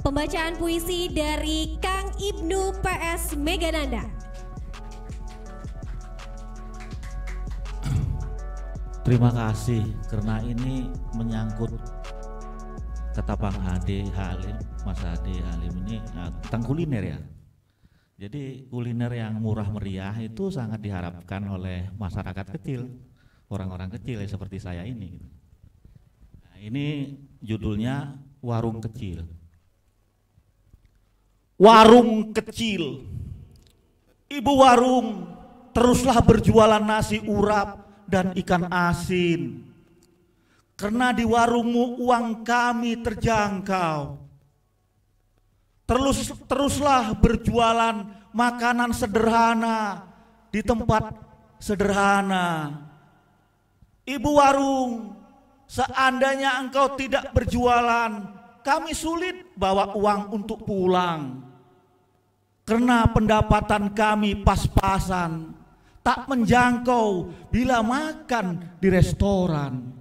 pembacaan puisi dari Kang Ibnu PS Megananda. Terima kasih karena ini menyangkut kata Bang Ade Halim, Mas Ade Halim ini tentang kuliner ya. Jadi kuliner yang murah meriah itu sangat diharapkan oleh masyarakat kecil, orang-orang kecil ya, seperti saya ini. Nah, ini judulnya Warung Kecil. Warung kecil, ibu warung teruslah berjualan nasi urap dan ikan asin. Karena di warungmu uang kami terjangkau. Teruslah berjualan makanan sederhana di tempat sederhana. Ibu warung, seandainya engkau tidak berjualan, kami sulit bawa uang untuk pulang. Karena pendapatan kami pas-pasan, tak menjangkau bila makan di restoran.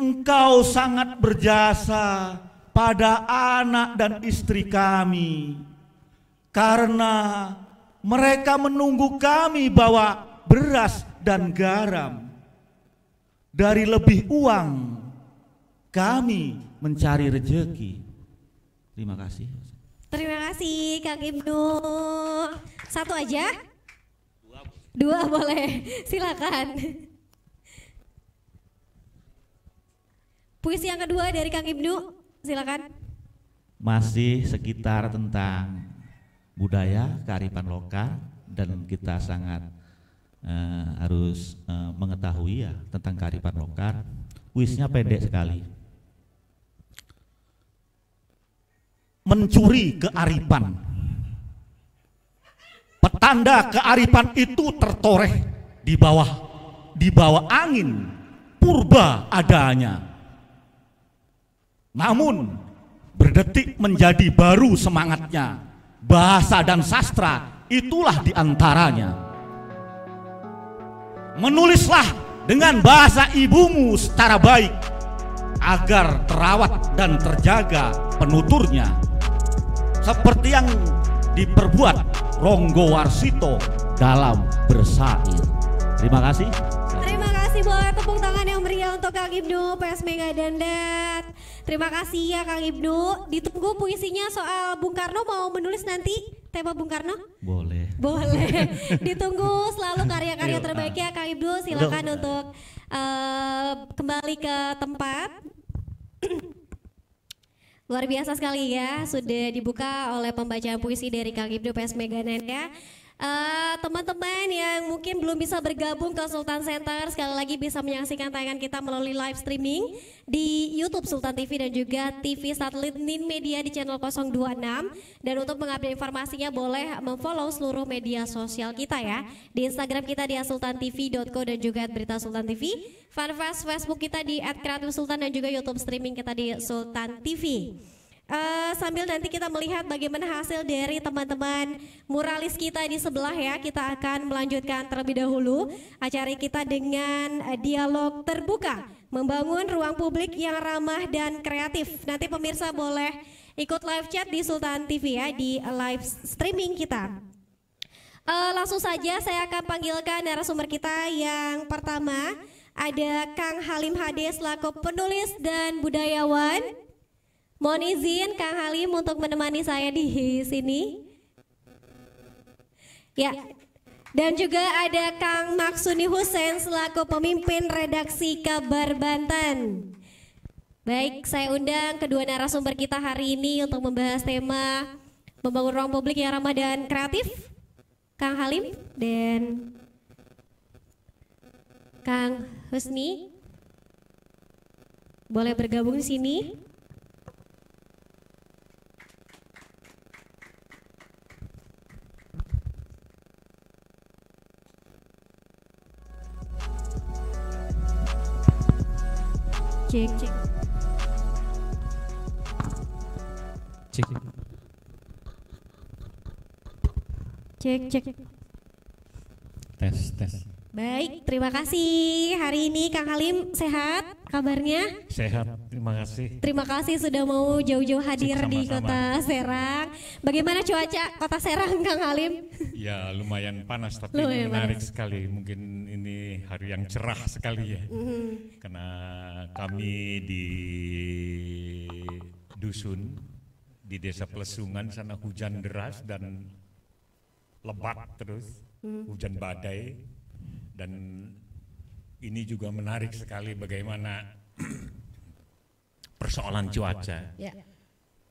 Engkau sangat berjasa pada anak dan istri kami, karena mereka menunggu kami bawa beras dan garam. Dari lebih uang kami mencari rejeki. Terima kasih. Terima kasih Kang Ibnu. Satu aja? Dua boleh, silakan. Puisi yang kedua dari Kang Ibnu, silakan. Masih sekitar tentang budaya, kearifan lokal, dan kita sangat harus mengetahui ya tentang kearifan lokal. Puisinya pendek sekali. Mencuri kearifan. Petanda kearifan itu tertoreh di bawah angin purba adanya. Namun berdetik menjadi baru semangatnya. Bahasa dan sastra itulah diantaranya. Menulislah dengan bahasa ibumu secara baik, agar terawat dan terjaga penuturnya, seperti yang diperbuat Ronggo Warsito dalam bersair. Terima kasih. Terima kasih, boleh tepuk tangan yang meriah untuk Kang Ibnu PS Megananda. Terima kasih ya Kang Ibnu. Ditunggu puisinya soal Bung Karno, mau menulis nanti tema Bung Karno? Boleh. Boleh. Ditunggu selalu karya-karya terbaiknya Kang Ibnu. Silakan untuk kembali ke tempat. Luar biasa sekali ya, sudah dibuka oleh pembacaan puisi dari Kang Ibnu PS Megananda. Teman-teman yang mungkin belum bisa bergabung ke Sultan Center, sekali lagi bisa menyaksikan tayangan kita melalui live streaming di YouTube Sultan TV dan juga TV satelit Nin Media di channel 026. Dan untuk mengupdate informasinya boleh memfollow seluruh media sosial kita ya. Di Instagram kita di @sultantv.co dan juga @beritasultan.tv. Fanpage Facebook kita di @kreatifsultan dan juga YouTube streaming kita di Sultan TV. Sambil nanti kita melihat bagaimana hasil dari teman-teman muralis kita di sebelah ya. Kita akan melanjutkan terlebih dahulu acara kita dengan dialog terbuka, membangun ruang publik yang ramah dan kreatif. Nanti pemirsa boleh ikut live chat di Sultan TV ya, di live streaming kita. Langsung saja saya akan panggilkan narasumber kita yang pertama. Ada Kang Halim Hade selaku penulis dan budayawan. Mohon izin Kang Halim untuk menemani saya di sini. Ya. Dan juga ada Kang Maksuni Hussein selaku pemimpin redaksi Kabar Banten. Baik, saya undang kedua narasumber kita hari ini untuk membahas tema membangun ruang publik yang ramah dan kreatif. Kang Halim dan Kang Husni. Boleh bergabung di sini. Cek. Tes. Baik, terima kasih. Hari ini Kang Halim sehat kabarnya? Sehat, terima terima kasih. Terima kasih sudah mau jauh-jauh hadir di Sama-sama. Kota Serang. Bagaimana cuaca Kota Serang, Kang Halim? Ya lumayan panas tapi Lumayan menarik panas. sekali. Mungkin ini hari yang cerah sekali ya. Karena kami di dusun di Desa Plesungan sana hujan deras dan lebat terus, hujan badai, dan ini juga menarik sekali bagaimana persoalan cuaca. Ya.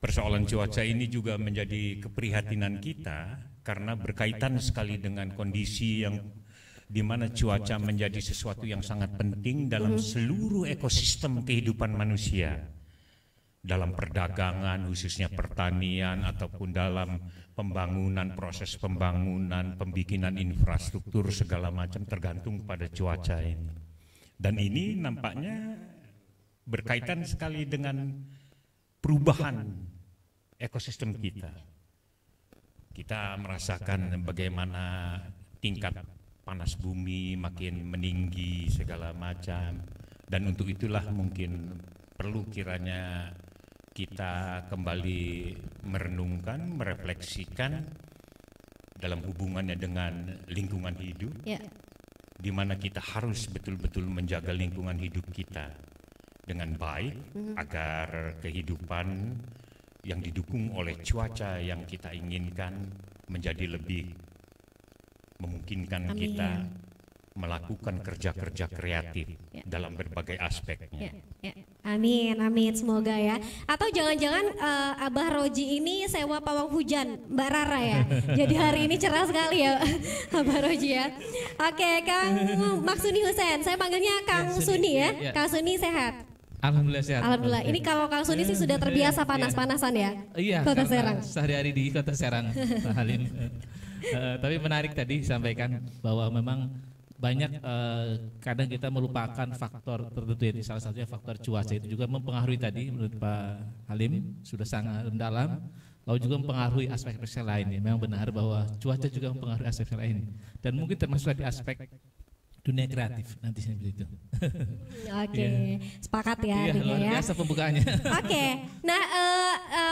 Persoalan cuaca ini juga menjadi keprihatinan kita karena berkaitan sekali dengan kondisi yang di mana cuaca menjadi sesuatu yang sangat penting dalam seluruh ekosistem kehidupan manusia. Dalam perdagangan, khususnya pertanian, ataupun dalam pembangunan, proses pembangunan, pembikinan infrastruktur segala macam tergantung pada cuaca ini. Dan ini nampaknya berkaitan sekali dengan perubahan ekosistem kita. Kita merasakan bagaimana tingkat panas bumi makin meninggi segala macam, dan untuk itulah mungkin perlu kiranya kita kembali merenungkan, merefleksikan dalam hubungannya dengan lingkungan hidup, Ya. di mana kita harus betul-betul menjaga lingkungan hidup kita dengan baik agar kehidupan yang didukung oleh cuaca yang kita inginkan menjadi lebih memungkinkan Amin. kita melakukan kerja-kerja kreatif Ya. dalam berbagai aspeknya. Ya, ya. Amin, amin, semoga ya. Atau jangan-jangan Abah Roji ini sewa pawang hujan Mbak Rara ya. Jadi hari ini cerah sekali ya Abah Roji ya. Oke, Kang Maksuni Husein, saya panggilnya Kang Suni ya. ya. Kang Suni sehat. Alhamdulillah sehat. Alhamdulillah. Ini kalau Kang Suni sih sudah terbiasa panas-panasan ya. Iya, Kota karena Serang. sehari-hari di Kota Serang, Pak Halim. Tapi menarik tadi disampaikan bahwa memang banyak kadang kita melupakan faktor tertentu, ya. Salah satunya faktor cuaca itu juga mempengaruhi tadi menurut Pak Halim sudah sangat mendalam, lalu juga mempengaruhi aspek-aspek lain. Ya. Memang benar bahwa cuaca juga mempengaruhi aspek lain, dan mungkin termasuk di aspek dunia kreatif nanti seperti itu. Oke, sepakat ya Iya, adanya luar ya. biasa pembukaannya. Oke, nah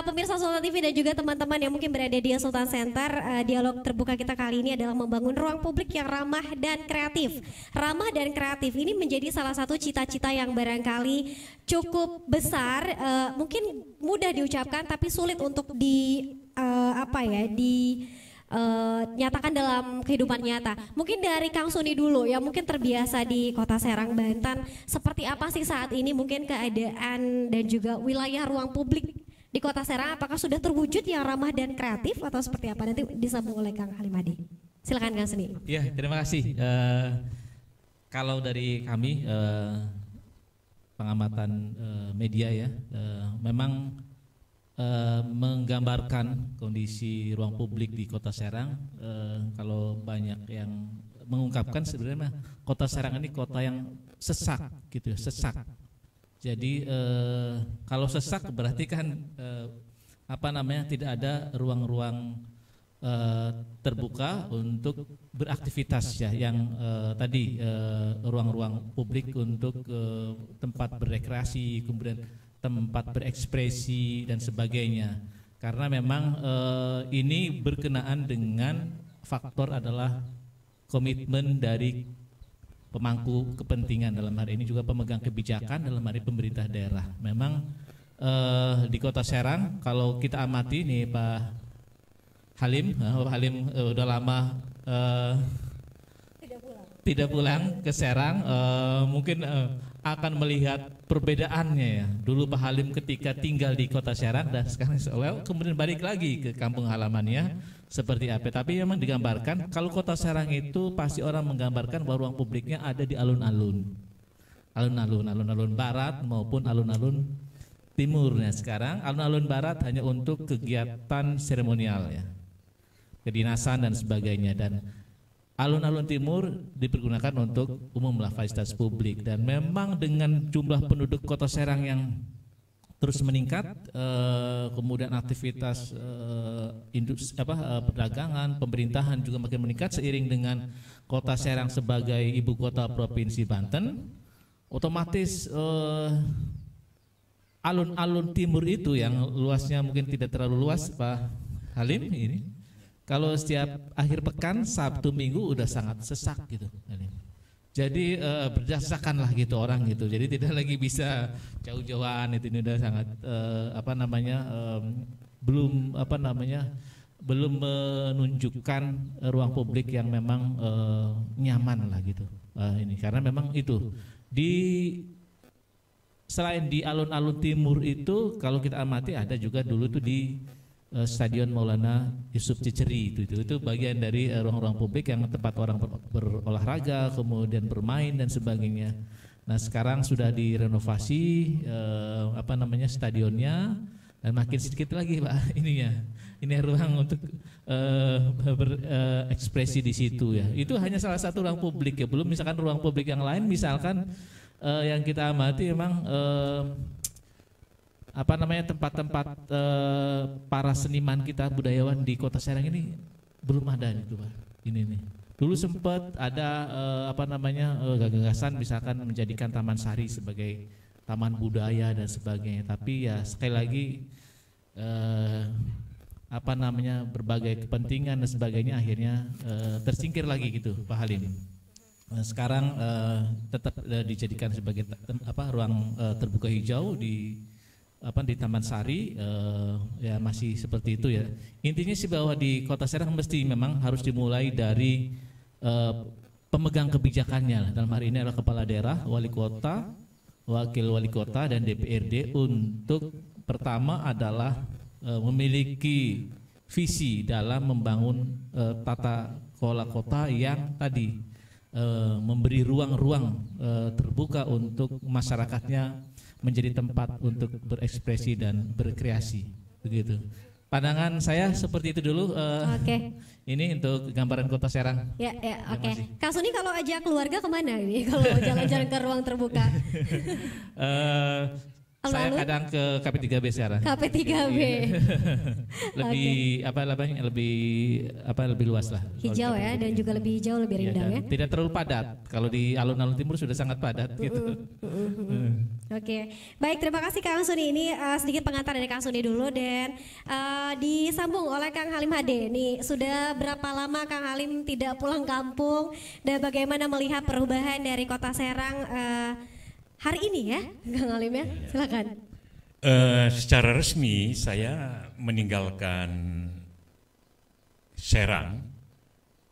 pemirsa Sultan TV dan juga teman-teman yang mungkin berada di Sultan Center, dialog terbuka kita kali ini adalah membangun ruang publik yang ramah dan kreatif. Ramah dan kreatif ini menjadi salah satu cita-cita yang barangkali cukup besar, mungkin mudah diucapkan tapi sulit untuk nyatakan dalam kehidupan nyata. Mungkin dari Kang Suni dulu yang mungkin terbiasa di Kota Serang, Banten, seperti apa sih saat ini mungkin keadaan dan juga wilayah ruang publik di Kota Serang, apakah sudah terwujud yang ramah dan kreatif atau seperti apa? Nanti disambung oleh Kang Halim Hadi. Silakan Kang Suni. Ya, terima kasih. Kalau dari kami pengamatan media ya, memang menggambarkan kondisi ruang publik di Kota Serang. Kalau banyak yang mengungkapkan sebenarnya Kota Serang ini kota yang sesak gitu ya, sesak. Jadi kalau sesak berarti kan tidak ada ruang-ruang terbuka untuk beraktivitas ya, yang tadi ruang-ruang publik untuk tempat berekreasi, kemudian tempat berekspresi dan sebagainya. Karena memang ini berkenaan dengan faktor adalah komitmen dari pemangku kepentingan, dalam hari ini juga pemegang kebijakan, dalam hari pemerintah daerah. Memang di Kota Serang kalau kita amati nih Pak Halim, udah lama tidak pulang ke Serang, mungkin akan melihat perbedaannya ya. Dulu Pak Halim ketika tinggal di Kota Serang dan sekarang kemudian balik lagi ke kampung halamannya seperti apa. Tapi memang digambarkan kalau Kota Serang itu pasti orang menggambarkan bahwa ruang publiknya ada di alun-alun barat maupun alun-alun timur. Nah, sekarang alun-alun barat hanya untuk kegiatan seremonial ya, kedinasan dan sebagainya, dan alun-alun timur dipergunakan untuk umum fasilitas publik. Dan memang dengan jumlah penduduk Kota Serang yang terus meningkat, kemudian aktivitas perdagangan, pemerintahan juga makin meningkat seiring dengan Kota Serang sebagai ibu kota provinsi Banten, otomatis alun-alun timur itu yang luasnya mungkin tidak terlalu luas, Pak Halim ini. Kalau setiap akhir pekan, Sabtu Minggu udah sangat sesak gitu. Jadi berdesakan lah gitu orang gitu. Jadi tidak lagi bisa jauh-jauhan itu, ini udah sangat belum menunjukkan ruang publik yang memang nyaman lah gitu. Ini karena memang itu selain di alun-alun timur itu, kalau kita amati ada juga dulu tuh di Stadion Maulana Yusuf Ciceri itu bagian dari ruang-ruang publik yang tempat orang berolahraga, kemudian bermain dan sebagainya. Nah sekarang sudah direnovasi stadionnya, dan makin sedikit lagi Pak ininya. Ini ruang untuk berekspresi di situ ya. Itu hanya salah satu ruang publik ya. Belum misalkan ruang publik yang lain, misalkan yang kita amati memang tempat-tempat para seniman kita, budayawan di Kota Serang ini belum ada itu Pak. Ini nih. Dulu sempat ada gagasan misalkan menjadikan Taman Sari sebagai taman budaya dan sebagainya. Tapi ya sekali lagi berbagai kepentingan dan sebagainya akhirnya tersingkir lagi gitu Pak Halim. Sekarang tetap dijadikan sebagai ruang terbuka hijau di Taman Sari, ya masih seperti itu ya. Intinya sih bahwa di Kota Serang mesti memang harus dimulai dari pemegang kebijakannya. Dalam hari ini adalah kepala daerah, wali kota, wakil wali kota dan DPRD untuk pertama adalah memiliki visi dalam membangun tata kelola kota yang tadi memberi ruang-ruang terbuka untuk masyarakatnya menjadi tempat untuk berekspresi dan berkreasi, begitu. Pandangan saya seperti itu dulu. Oke. Ini untuk gambaran Kota Serang. Ya, oke. Kak Suni kalau ajak keluarga kemana ini? Kalau jalan-jalan ke ruang terbuka? Saya kadang ke KP3B sekarang. KP3B. Lebih luas lah. Hijau ya, dan juga lebih hijau, lebih rindang ya. Tidak terlalu padat. Kalau di alun-alun timur sudah sangat padat gitu. Oke. Baik, terima kasih Kang Suni. Ini sedikit pengantar dari Kang Suni dulu, dan disambung oleh Kang Halim Hade. Nih, sudah berapa lama Kang Halim tidak pulang kampung dan bagaimana melihat perubahan dari Kota Serang hari ini ya, Kang Halim ya, silakan. Secara resmi saya meninggalkan Serang,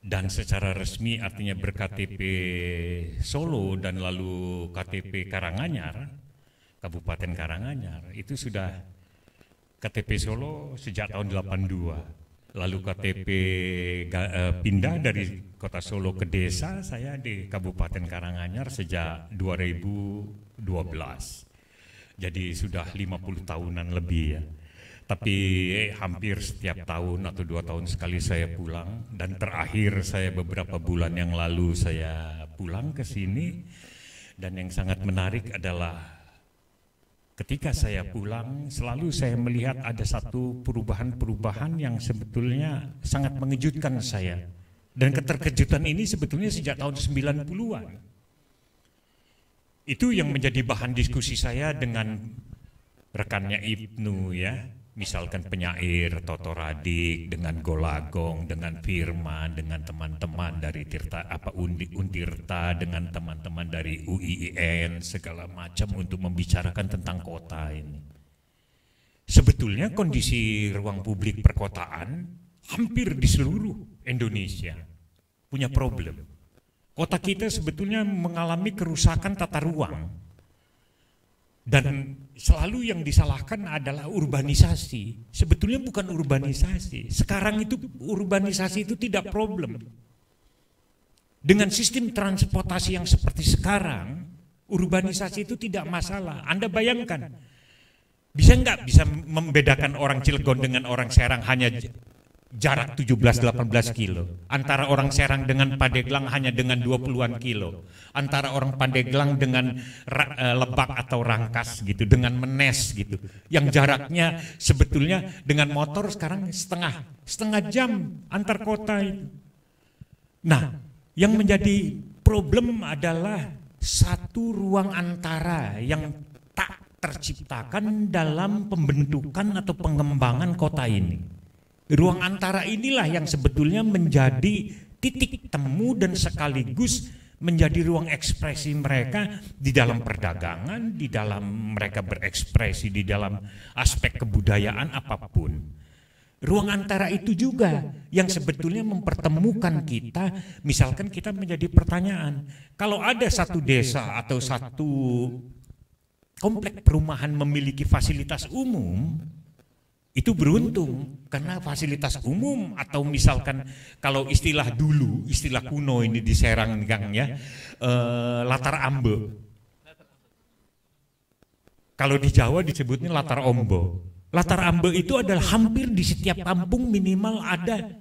dan secara resmi artinya berKTP Solo dan lalu KTP Karanganyar, Kabupaten Karanganyar. Itu sudah KTP Solo sejak tahun 82. Lalu KTP pindah dari Kota Solo ke desa, saya di Kabupaten Karanganyar sejak 2012. Jadi sudah 50 tahunan lebih ya. Tapi hampir setiap tahun atau 2 tahun sekali saya pulang, dan terakhir saya beberapa bulan yang lalu saya pulang ke sini. Dan yang sangat menarik adalah ketika saya pulang, selalu saya melihat ada satu perubahan-perubahan yang sebetulnya sangat mengejutkan saya. Dan keterkejutan ini sebetulnya sejak tahun 90-an. Itu yang menjadi bahan diskusi saya dengan rekannya Ibnu ya. Misalkan penyair Toto Radik, dengan Golagong, dengan Firman, dengan teman-teman dari Untirta, dengan teman-teman dari UIN, segala macam untuk membicarakan tentang kota ini. Sebetulnya kondisi ruang publik perkotaan hampir di seluruh Indonesia punya problem. Kota kita sebetulnya mengalami kerusakan tata ruang. Dan selalu yang disalahkan adalah urbanisasi. Sebetulnya bukan urbanisasi. Sekarang itu urbanisasi itu tidak problem. Dengan sistem transportasi yang seperti sekarang, urbanisasi itu tidak masalah. Anda bayangkan, bisa membedakan orang Cilegon dengan orang Serang hanya jarak 17-18 kilo. Antara orang Serang dengan Pandeglang hanya dengan 20-an kilo. Antara orang Pandeglang dengan Lebak atau Rangkas gitu, dengan Menes gitu. Yang jaraknya sebetulnya dengan motor sekarang setengah jam antar kota itu. Nah, yang menjadi problem adalah satu ruang antara yang tak terciptakan dalam pembentukan atau pengembangan kota ini. Ruang antara inilah yang sebetulnya menjadi titik temu dan sekaligus menjadi ruang ekspresi mereka di dalam perdagangan, di dalam mereka berekspresi di dalam aspek kebudayaan apapun. Ruang antara itu juga yang sebetulnya mempertemukan kita. Misalkan kita menjadi pertanyaan, kalau ada satu desa atau satu komplek perumahan memiliki fasilitas umum, itu beruntung karena fasilitas umum atau misalkan kalau istilah dulu, istilah kuno ini di Serang Kang ya, latar ambe. Kalau di Jawa disebutnya latar ombo. Latar ambe itu adalah hampir di setiap kampung minimal ada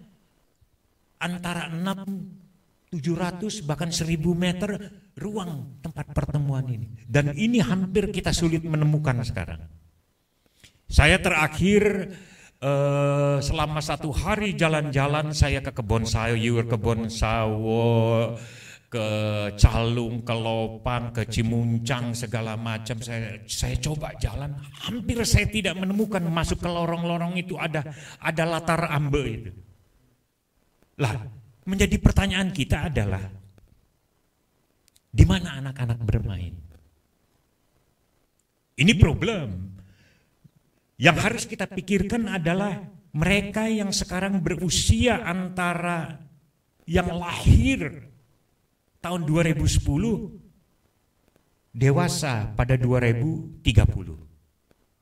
antara 700 bahkan 1000 meter ruang tempat pertemuan ini. Dan ini hampir kita sulit menemukan sekarang. Saya terakhir selama 1 hari jalan-jalan saya ke kebon sayur, kebon sawo, ke Calung, ke Lopang, ke Cimuncang, segala macam. Saya coba jalan, hampir saya tidak menemukan masuk ke lorong-lorong itu ada latar ambe itu. Lah, menjadi pertanyaan kita adalah di mana anak-anak bermain? Ini problem. Yang harus kita pikirkan adalah mereka yang sekarang berusia antara yang lahir tahun 2010 dewasa pada 2030.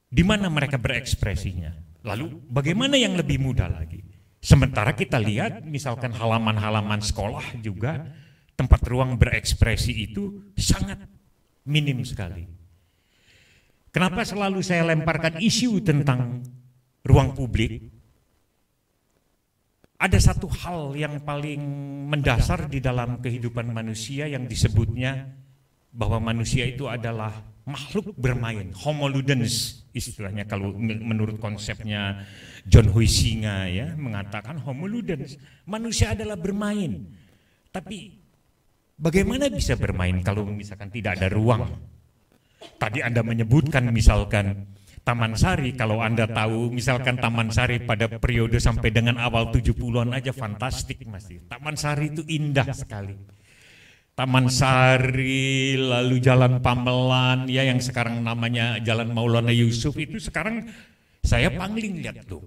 Di mana mereka berekspresinya? Lalu bagaimana yang lebih muda lagi? Sementara kita lihat misalkan halaman-halaman sekolah juga tempat ruang berekspresi itu sangat minim sekali. Kenapa selalu saya lemparkan isu tentang ruang publik? Ada satu hal yang paling mendasar di dalam kehidupan manusia yang disebutnya bahwa manusia itu adalah makhluk bermain, homo ludens istilahnya kalau menurut konsepnya John Huizinga ya, mengatakan homo ludens, manusia adalah bermain. Tapi bagaimana bisa bermain kalau misalkan tidak ada ruang? Tadi Anda menyebutkan misalkan Taman Sari, kalau Anda tahu misalkan Taman Sari pada periode sampai dengan awal 70-an aja fantastik Mas. Taman Sari itu indah sekali. Taman Sari, lalu Jalan Pamelan ya yang sekarang namanya Jalan Maulana Yusuf itu sekarang saya pangling lihat tuh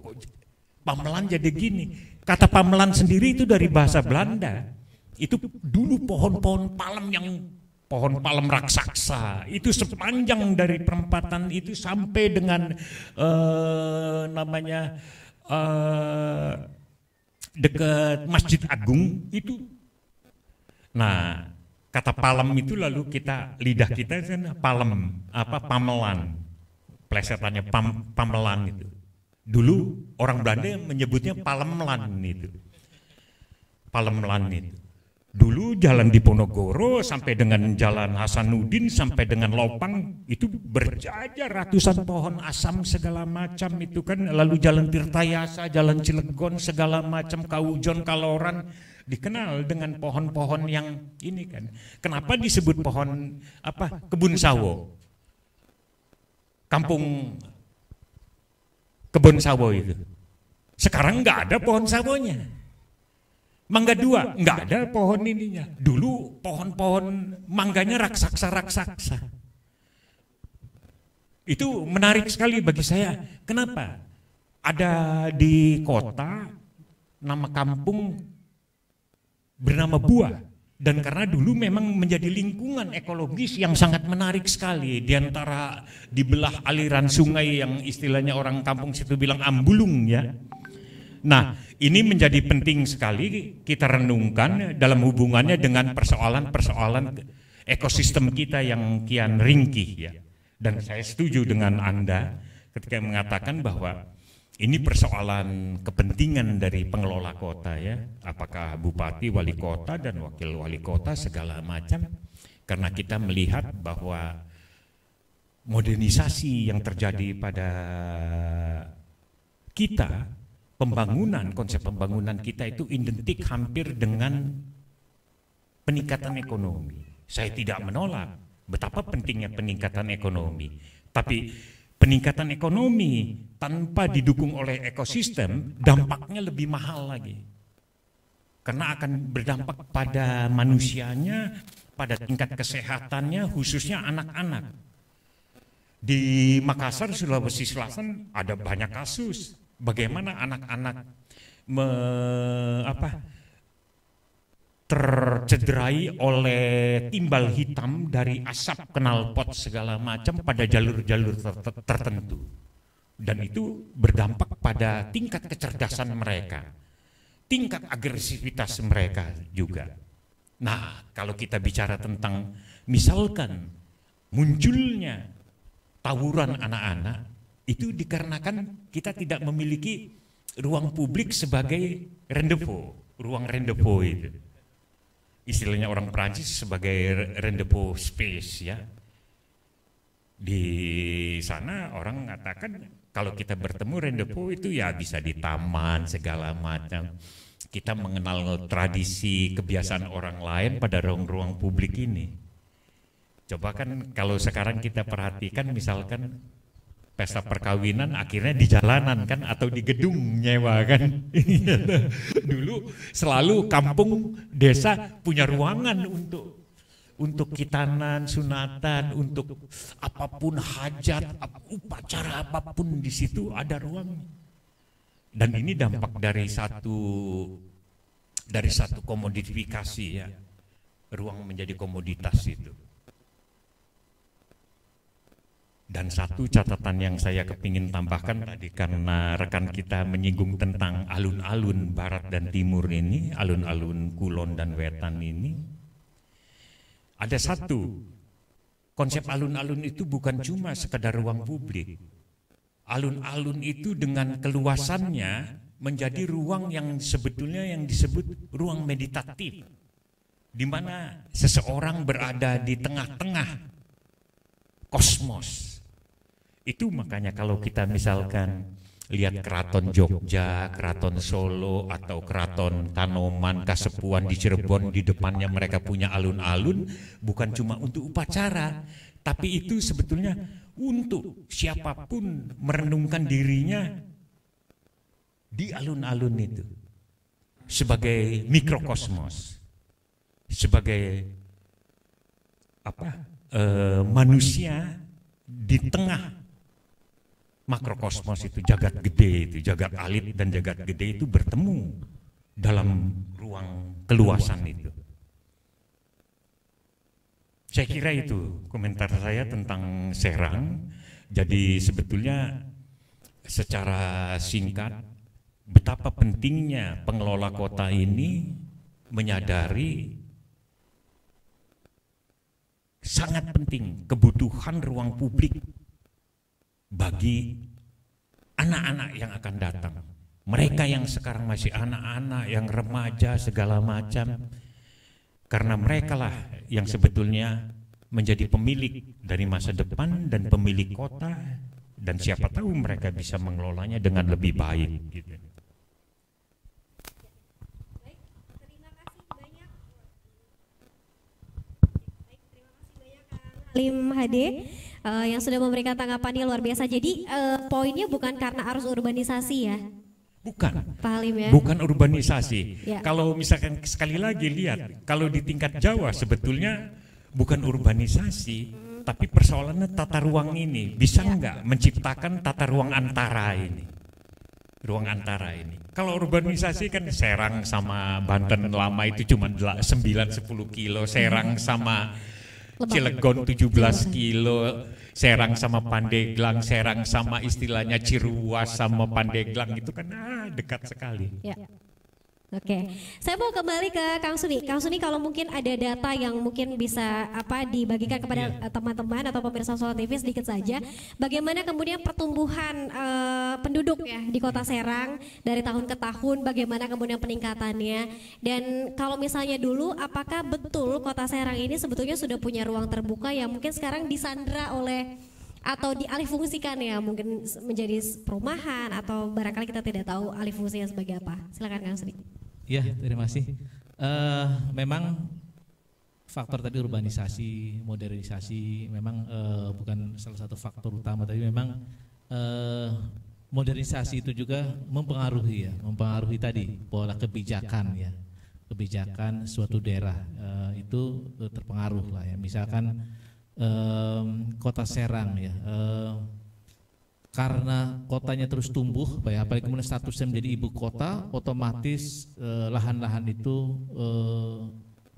Pamelan jadi gini. Kata Pamelan sendiri itu dari bahasa Belanda. Itu dulu pohon-pohon palem yang pohon palem raksasa itu sepanjang dari perempatan itu sampai dengan dekat Masjid Agung itu. Nah, kata palem itu lalu lidah kita kan palem pamelan. Plesetannya pamelan itu. Dulu orang Belanda menyebutnya palemlan itu. Palemlan itu. Dulu jalan Diponegoro sampai dengan jalan Hasanuddin sampai dengan Lopang itu berjajar ratusan pohon asam segala macam itu kan, lalu jalan Tirtayasa, jalan Cilegon segala macam, Kaujon, Kaloran dikenal dengan pohon-pohon yang ini kan. Kenapa disebut pohon kebun sawo? Kampung kebun sawo itu. Sekarang nggak ada pohon sawonya. Mangga Dua, nggak ada pohon ininya. Dulu pohon-pohon mangganya raksasa-raksasa. Itu menarik sekali bagi saya. Kenapa? Ada di kota, nama kampung bernama Buah. Dan karena dulu memang menjadi lingkungan ekologis yang sangat menarik sekali. Di antara dibelah aliran sungai yang istilahnya orang kampung situ bilang ambulung ya. Nah, ini menjadi penting sekali kita renungkan dalam hubungannya dengan persoalan-persoalan ekosistem kita yang kian ringkih ya. Dan saya setuju dengan Anda ketika mengatakan bahwa ini persoalan kepentingan dari pengelola kota ya. Apakah bupati, wali kota dan wakil wali kota segala macam. Karena kita melihat bahwa modernisasi yang terjadi pada kita, konsep pembangunan kita itu identik hampir dengan peningkatan ekonomi. Saya tidak menolak betapa pentingnya peningkatan ekonomi. Tapi peningkatan ekonomi tanpa didukung oleh ekosistem, dampaknya lebih mahal lagi. Karena akan berdampak pada manusianya, pada tingkat kesehatannya, khususnya anak-anak. Di Makassar, Sulawesi Selatan ada banyak kasus. Bagaimana anak-anak tercederai oleh timbal hitam dari asap knalpot segala macam pada jalur-jalur tertentu. Dan itu berdampak pada tingkat kecerdasan mereka, tingkat agresivitas mereka juga. Nah, kalau kita bicara tentang misalkan munculnya tawuran anak-anak, itu dikarenakan kita tidak memiliki ruang publik sebagai rendezvous, ruang rendezvous itu. Istilahnya orang Perancis sebagai rendezvous space ya. Di sana orang mengatakan kalau kita bertemu rendezvous itu ya bisa di taman segala macam. Kita mengenal tradisi kebiasaan orang lain pada ruang-ruang publik ini. Coba kan kalau sekarang kita perhatikan misalkan pesta perkawinan akhirnya di jalanan kan atau di gedung nyewa kan. Dulu selalu kampung desa punya ruangan untuk khitanan, sunatan, untuk apapun hajat, upacara apapun di situ ada ruang. Dan ini dampak dari satu komodifikasi ya. Ruang menjadi komoditas itu. Dan satu catatan yang saya kepingin tambahkan tadi karena rekan kita menyinggung tentang alun-alun barat dan timur ini, alun-alun kulon dan wetan ini, ada satu konsep alun-alun itu bukan cuma sekedar ruang publik. Alun-alun itu dengan keluasannya menjadi ruang yang sebetulnya yang disebut ruang meditatif, di mana seseorang berada di tengah-tengah kosmos. Itu makanya kalau kita misalkan lihat keraton Jogja, keraton Solo, atau keraton Kanoman, Kasepuan di Cirebon, di depannya mereka punya alun-alun, bukan cuma untuk upacara, tapi itu sebetulnya untuk siapapun merenungkan dirinya di alun-alun itu. Sebagai mikrokosmos, sebagai manusia di tengah makrokosmos itu, jagat gede itu, jagat alit dan jagat gede itu bertemu dalam ruang keluasan itu. Saya kira itu komentar saya tentang Serang. Jadi sebetulnya secara singkat betapa pentingnya pengelola kota ini menyadari sangat penting kebutuhan ruang publik bagi anak-anak yang akan datang. Mereka yang sekarang masih anak-anak, yang remaja segala macam. Karena merekalah yang sebetulnya menjadi pemilik dari masa depan dan pemilik kota. Dan siapa tahu mereka bisa mengelolanya dengan lebih baik. Gitu. Lim HD yang sudah memberikan tanggapannya luar biasa. Jadi poinnya bukan karena arus urbanisasi ya? Bukan. Pak Halim ya? Bukan urbanisasi. Ya. Kalau misalkan sekali lagi lihat, kalau di tingkat Jawa sebetulnya bukan urbanisasi, tapi persoalannya tata ruang ini. Bisa enggak menciptakan tata ruang antara ini? Ruang antara ini. Kalau urbanisasi kan Serang sama Banten lama itu cuma 9-10 kilo, Serang sama Cilegon 17 kilo, Serang sama Pandeglang, Serang sama istilahnya Ciruas sama Pandeglang itu kan dekat sekali. Ya. Oke, saya mau kembali ke Kang Suni. Kang Suni, kalau mungkin ada data yang mungkin bisa dibagikan kepada teman-teman atau pemirsa Solo TV sedikit saja, bagaimana kemudian pertumbuhan penduduk ya di Kota Serang dari tahun ke tahun, bagaimana kemudian peningkatannya, dan kalau misalnya dulu, apakah betul Kota Serang ini sebetulnya sudah punya ruang terbuka yang mungkin sekarang disandra oleh atau dialihfungsikan ya, mungkin menjadi perumahan atau barangkali kita tidak tahu alih fungsinya sebagai apa. Silakan Kang Suni. Ya, terima kasih. Memang faktor tadi urbanisasi, modernisasi memang bukan salah satu faktor utama, tapi memang modernisasi itu juga mempengaruhi tadi pola kebijakan ya, kebijakan suatu daerah itu terpengaruh lah ya. Misalkan Kota Serang ya, karena kotanya terus tumbuh, ya, apalagi kemudian statusnya menjadi ibu kota, otomatis lahan-lahan itu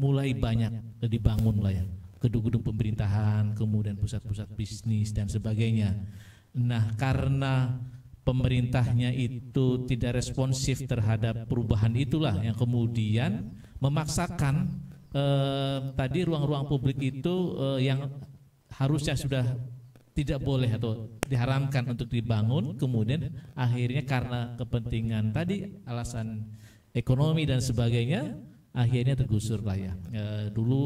mulai banyak dibangun lah ya, gedung-gedung pemerintahan, kemudian pusat-pusat bisnis dan sebagainya. Nah, karena pemerintahnya itu tidak responsif terhadap perubahan itulah yang kemudian memaksakan tadi ruang-ruang publik itu yang harusnya sudah tidak boleh atau diharamkan untuk dibangun, kemudian akhirnya karena kepentingan tadi, alasan ekonomi dan sebagainya, akhirnya tergusur lah ya. Dulu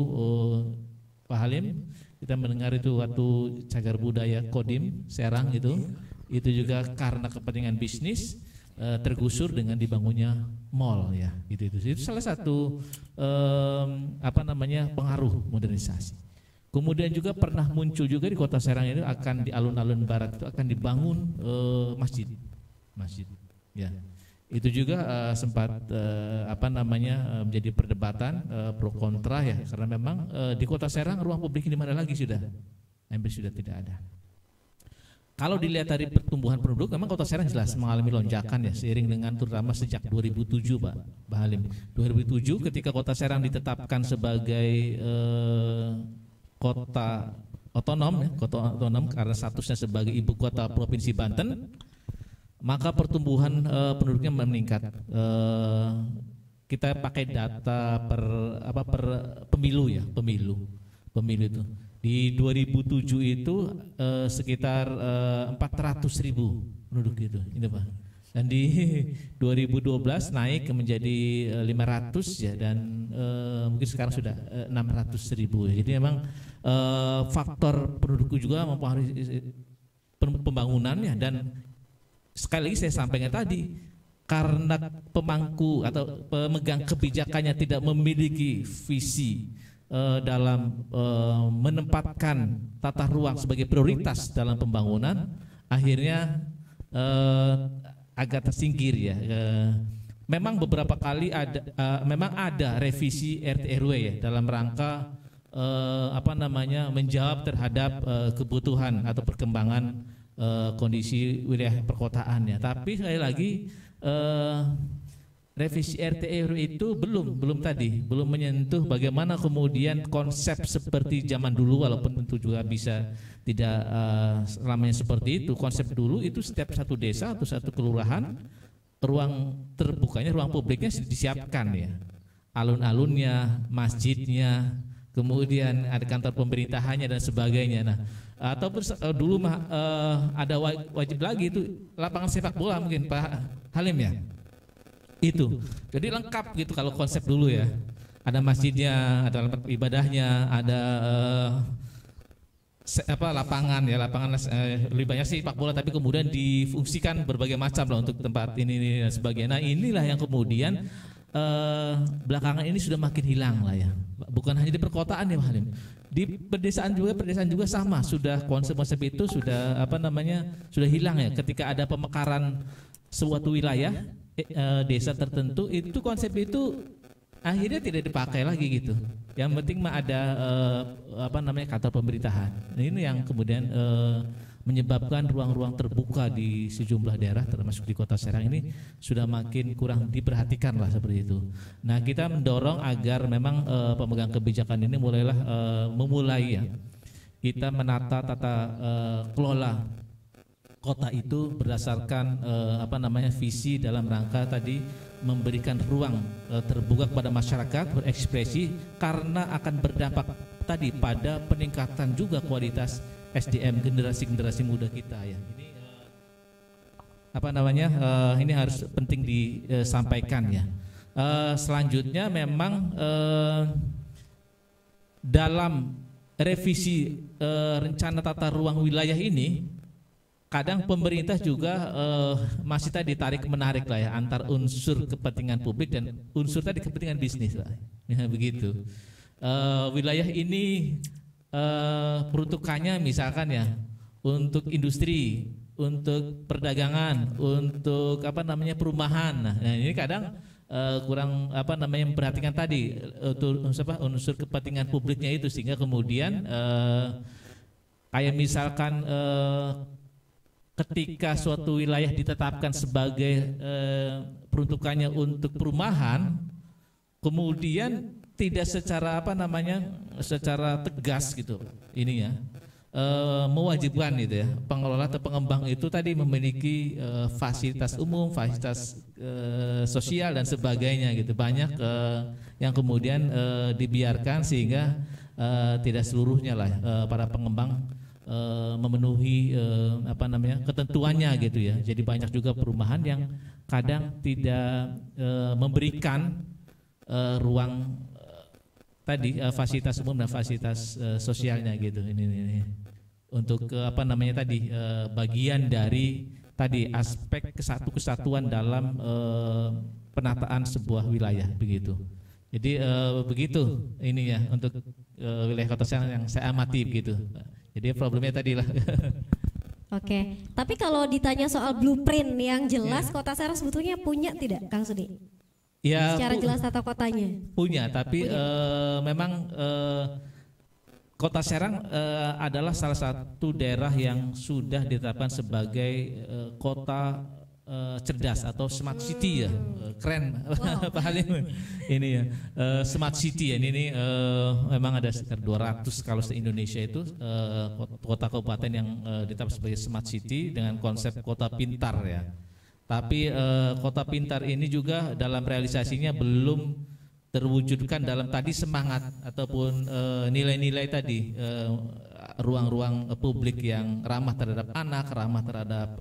Pak Halim, kita mendengar itu waktu Cagar Budaya Kodim Serang itu juga karena kepentingan bisnis tergusur dengan dibangunnya mall ya. Itu salah satu pengaruh modernisasi. Kemudian juga pernah muncul juga di Kota Serang itu akan di alun-alun barat itu akan dibangun masjid ya. Itu juga sempat menjadi perdebatan pro kontra ya, karena memang di Kota Serang ruang publik di mana lagi hampir sudah tidak ada. Kalau dilihat dari pertumbuhan penduduk, memang Kota Serang jelas mengalami lonjakan ya, seiring dengan terutama sejak 2007 Pak Halim. 2007 ketika Kota Serang ditetapkan sebagai kota otonom karena statusnya sebagai ibu kota Provinsi Banten, maka pertumbuhan penduduknya meningkat. Kita pakai data per pemilu itu. Di 2007 itu sekitar 400.000 penduduk gitu, ini Pak. Dan di 2012 naik menjadi 500 ya, dan mungkin sekarang sudah 600.000 ya. Jadi memang faktor penduduk juga mempengaruhi pembangunannya, dan sekali lagi saya sampaikan tadi, karena pemangku atau pemegang kebijakannya tidak memiliki visi dalam menempatkan tata ruang sebagai prioritas dalam pembangunan, akhirnya agak tersingkir ya. Memang beberapa kali ada revisi RT RW ya dalam rangka menjawab terhadap kebutuhan atau perkembangan kondisi wilayah perkotaannya. Tapi sekali lagi revisi RT RW itu belum menyentuh bagaimana kemudian konsep seperti zaman dulu, walaupun tentu juga bisa tidak selamanya seperti itu. Konsep dulu itu setiap satu desa atau satu kelurahan ruang terbukanya, ruang publiknya disiapkan ya, alun-alunnya, masjidnya, kemudian ada kantor pemerintahannya dan sebagainya. Nah, ataupun dulu ada wajib lagi itu lapangan sepak bola, mungkin Pak Halim ya. Itu jadi lengkap gitu kalau konsep dulu ya, ada masjidnya, ada tempat ibadahnya, ada lapangan lebih banyak sih sepak bola, tapi kemudian difungsikan berbagai macam lah untuk tempat ini dan sebagainya. Nah, inilah yang kemudian belakangan ini sudah makin hilang lah ya, bukan hanya di perkotaan ya Pak Halim, di pedesaan juga sama, sudah konsep-konsep itu sudah sudah hilang ya. Ketika ada pemekaran suatu wilayah desa tertentu, itu konsep itu akhirnya tidak dipakai lagi gitu. Yang penting mah ada kantor pemerintahan. Nah, ini yang kemudian menyebabkan ruang-ruang terbuka di sejumlah daerah termasuk di Kota Serang ini sudah makin kurang diperhatikan lah seperti itu. Nah, kita mendorong agar memang pemegang kebijakan ini memulai ya, kita menata tata kelola kota itu berdasarkan visi dalam rangka tadi memberikan ruang terbuka kepada masyarakat berekspresi, karena akan berdampak tadi pada peningkatan juga kualitas SDM generasi muda kita ya. Ini ini harus penting disampaikan ya. Selanjutnya memang dalam revisi rencana tata ruang wilayah ini, kadang pemerintah juga masih tadi tarik menarik lah ya, antar unsur kepentingan publik dan unsur tadi kepentingan bisnis lah, ya, begitu. wilayah ini peruntukannya misalkan ya untuk industri, untuk perdagangan, untuk apa namanya perumahan. Nah, ini kadang kurang apa namanya memperhatikan tadi unsur kepentingan publiknya itu, sehingga kemudian kayak misalkan ketika suatu wilayah ditetapkan sebagai peruntukannya untuk perumahan, kemudian tidak secara apa namanya secara tegas gitu ini ya mewajibkan gitu ya pengelola atau pengembang itu tadi memiliki fasilitas umum, fasilitas sosial dan sebagainya gitu. Banyak yang kemudian dibiarkan sehingga tidak seluruhnya lah para pengembang memenuhi apa namanya ketentuannya gitu ya. Jadi banyak juga perumahan yang kadang tidak memberikan ruang tadi fasilitas umum dan fasilitas sosialnya gitu. Ini untuk apa namanya tadi bagian dari tadi aspek kesatuan dalam penataan sebuah wilayah begitu. Jadi begitu ini ya untuk wilayah Kota Serang yang saya amati begitu. Jadi problemnya tadi lah. Oke, tapi kalau ditanya soal blueprint yang jelas Kota Serang sebetulnya punya tidak, Kang Sudi? Ya, secara jelas tata kotanya. Punya, tapi memang Kota Serang adalah salah satu daerah yang sudah ditetapkan sebagai kota cerdas atau smart city ya, keren Pak Halim ini ya, smart city ya, ini memang ada sekitar 200 kalau se-Indonesia itu kota kabupaten yang ditetapkan sebagai smart city dengan konsep kota pintar ya. Tapi kota pintar ini juga dalam realisasinya belum terwujudkan dalam tadi semangat ataupun nilai-nilai tadi ruang-ruang publik yang ramah terhadap anak, ramah terhadap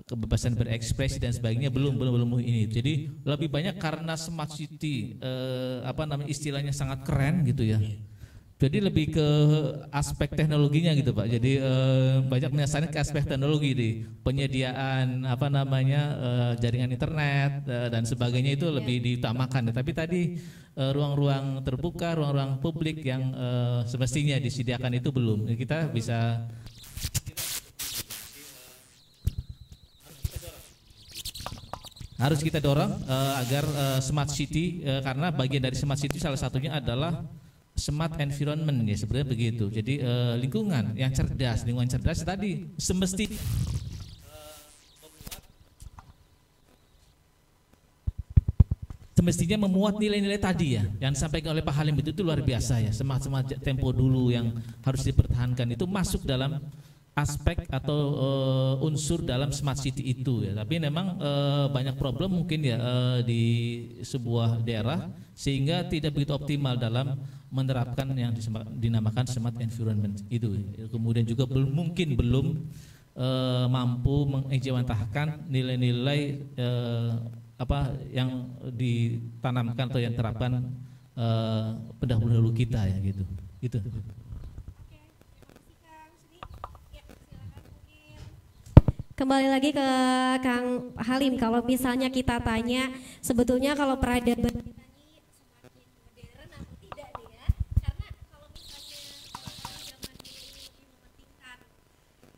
kebebasan berekspresi dan sebagainya belum ini. Jadi lebih banyak karena smart city apa namanya istilahnya sangat keren gitu ya. Jadi lebih ke aspek teknologinya gitu Pak. Jadi banyak menyasarnya ke aspek teknologi di penyediaan apa namanya jaringan internet dan sebagainya itu lebih diutamakan. Tapi tadi ruang-ruang terbuka, ruang-ruang publik yang semestinya disediakan itu belum. Kita bisa harus kita dorong agar smart city karena bagian dari smart city salah satunya adalah smart environment ya sebenarnya begitu. Jadi lingkungan yang cerdas, lingkungan cerdas tadi semestinya memuat nilai-nilai tadi ya yang disampaikan oleh Pak Halim itu luar biasa ya. Smart tempo dulu yang harus dipertahankan itu masuk dalam aspek atau unsur dalam smart city itu ya. Tapi memang banyak problem mungkin ya di sebuah daerah sehingga tidak begitu optimal dalam menerapkan yang dinamakan smart environment itu. Kemudian juga belum mampu mengejawantahkan nilai-nilai apa yang ditanamkan atau yang terapkan pendahulu kita ya gitu. Gitu. Kembali lagi ke Kang Halim, kalau misalnya kita tanya sebetulnya kalau peradaban kita ini semakin modern atau tidak nih ya, karena kalau misalnya zaman dulu ini lebih mementingkan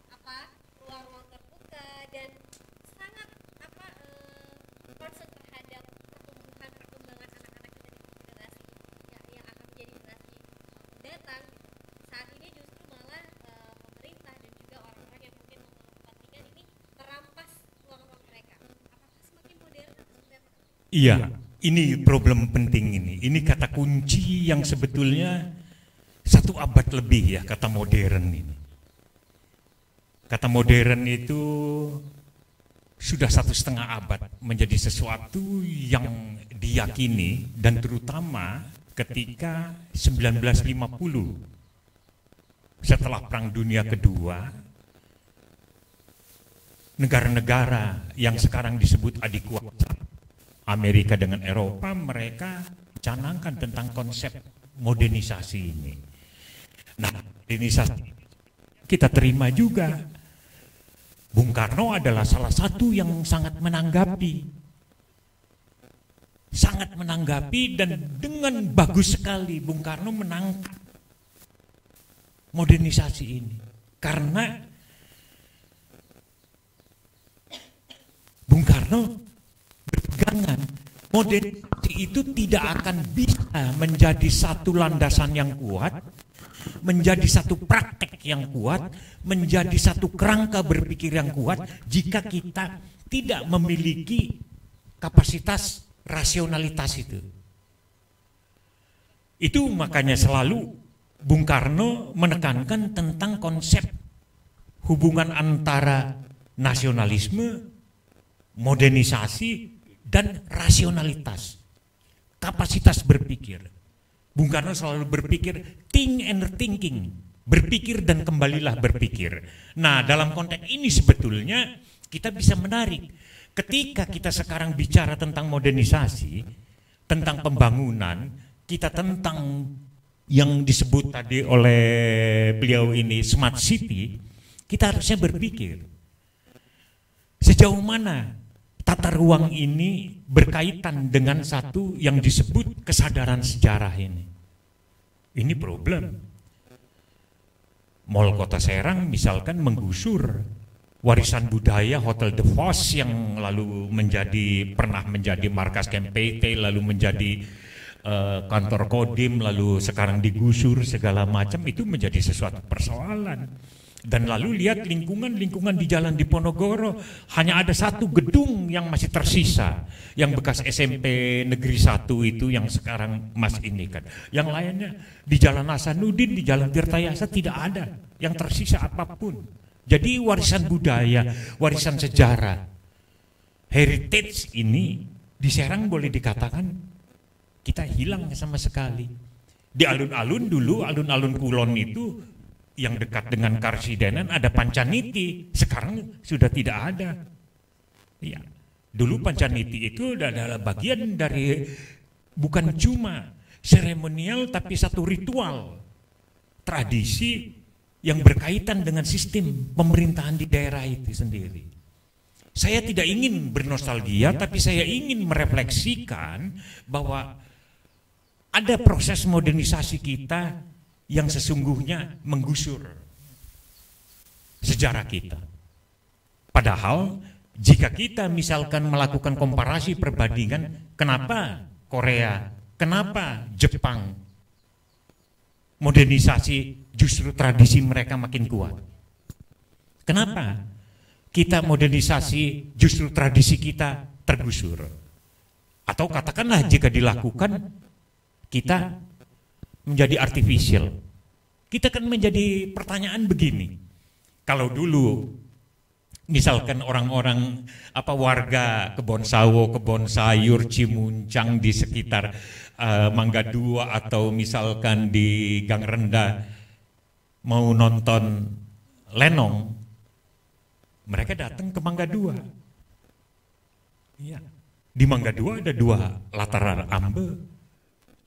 apa ruang-ruang terbuka dan sangat apa concern terhadap perkembangan anak-anak kita di generasi yang akan menjadi generasi datang, saat ini justru malah pemerintah dan juga orang-orang yang mungkin kepentingan ini merampas ruang-ruang mereka. Apakah semakin modern atau seperti apa? Iya, ini problem penting ini. Ini kata kunci yang sebetulnya 1 abad lebih ya kata modern ini. Kata modern itu sudah 1,5 abad menjadi sesuatu yang diyakini dan terutama ketika 1950 setelah Perang Dunia Kedua, negara-negara yang sekarang disebut adik kuasa Amerika dengan Eropa, mereka canangkan tentang konsep modernisasi ini. Nah, modernisasi kita terima juga. Bung Karno adalah salah satu yang sangat menanggapi. sangat menanggapi dan dengan bagus sekali Bung Karno menangkap modernisasi ini. Karena Bung Karno berpegangan modernisasi itu tidak akan bisa menjadi satu landasan yang kuat, menjadi satu praktek yang kuat, menjadi satu kerangka berpikir yang kuat jika kita tidak memiliki kapasitas rasionalitas itu. Itu makanya selalu Bung Karno menekankan tentang konsep hubungan antara nasionalisme, modernisasi, dan rasionalitas, kapasitas berpikir. Bung Karno selalu berpikir think and thinking, berpikir dan kembalilah berpikir. Nah, dalam konteks ini sebetulnya kita bisa menarik. Ketika kita sekarang bicara tentang modernisasi, tentang pembangunan, kita tentang yang disebut tadi oleh beliau ini smart city, kita harusnya berpikir sejauh mana tata ruang ini berkaitan dengan satu yang disebut kesadaran sejarah ini. Ini problem. Mall Kota Serang misalkan menggusur warisan budaya Hotel The Vos yang lalu pernah menjadi markas KMPT, lalu menjadi kantor Kodim, lalu sekarang digusur segala macam, itu menjadi sesuatu persoalan. Dan lalu lihat lingkungan di Jalan Diponegoro, hanya ada satu gedung yang masih tersisa, yang bekas SMP Negeri 1 itu yang sekarang Mas ini kan. Yang lainnya di Jalan Hasanuddin, di Jalan Tirtayasa tidak ada yang tersisa apapun. Jadi warisan budaya, warisan sejarah, heritage ini di Serang boleh dikatakan kita hilang sama sekali. Di alun-alun dulu, alun-alun Kulon itu yang dekat dengan Karsidenan ada Pancaniti, sekarang sudah tidak ada. Ya, dulu Pancaniti itu adalah bagian dari bukan cuma seremonial tapi satu ritual, tradisi yang berkaitan dengan sistem pemerintahan di daerah itu sendiri. Saya tidak ingin bernostalgia, tapi saya ingin merefleksikan bahwa ada proses modernisasi kita yang sesungguhnya menggusur sejarah kita. Padahal jika kita misalkan melakukan komparasi perbandingan, kenapa Korea, kenapa Jepang modernisasi justru tradisi mereka makin kuat? Kenapa kita modernisasi justru tradisi kita tergusur? Atau katakanlah jika dilakukan kita menjadi artifisial. Kita kan menjadi pertanyaan begini. Kalau dulu misalkan orang-orang warga Kebon Sawo, Kebon Sayur, Cimuncang di sekitar Mangga Dua atau misalkan di Gang Rendah mau nonton lenong, mereka datang ke Mangga Dua. Iya. Di Mangga Dua ada dua latar ambe,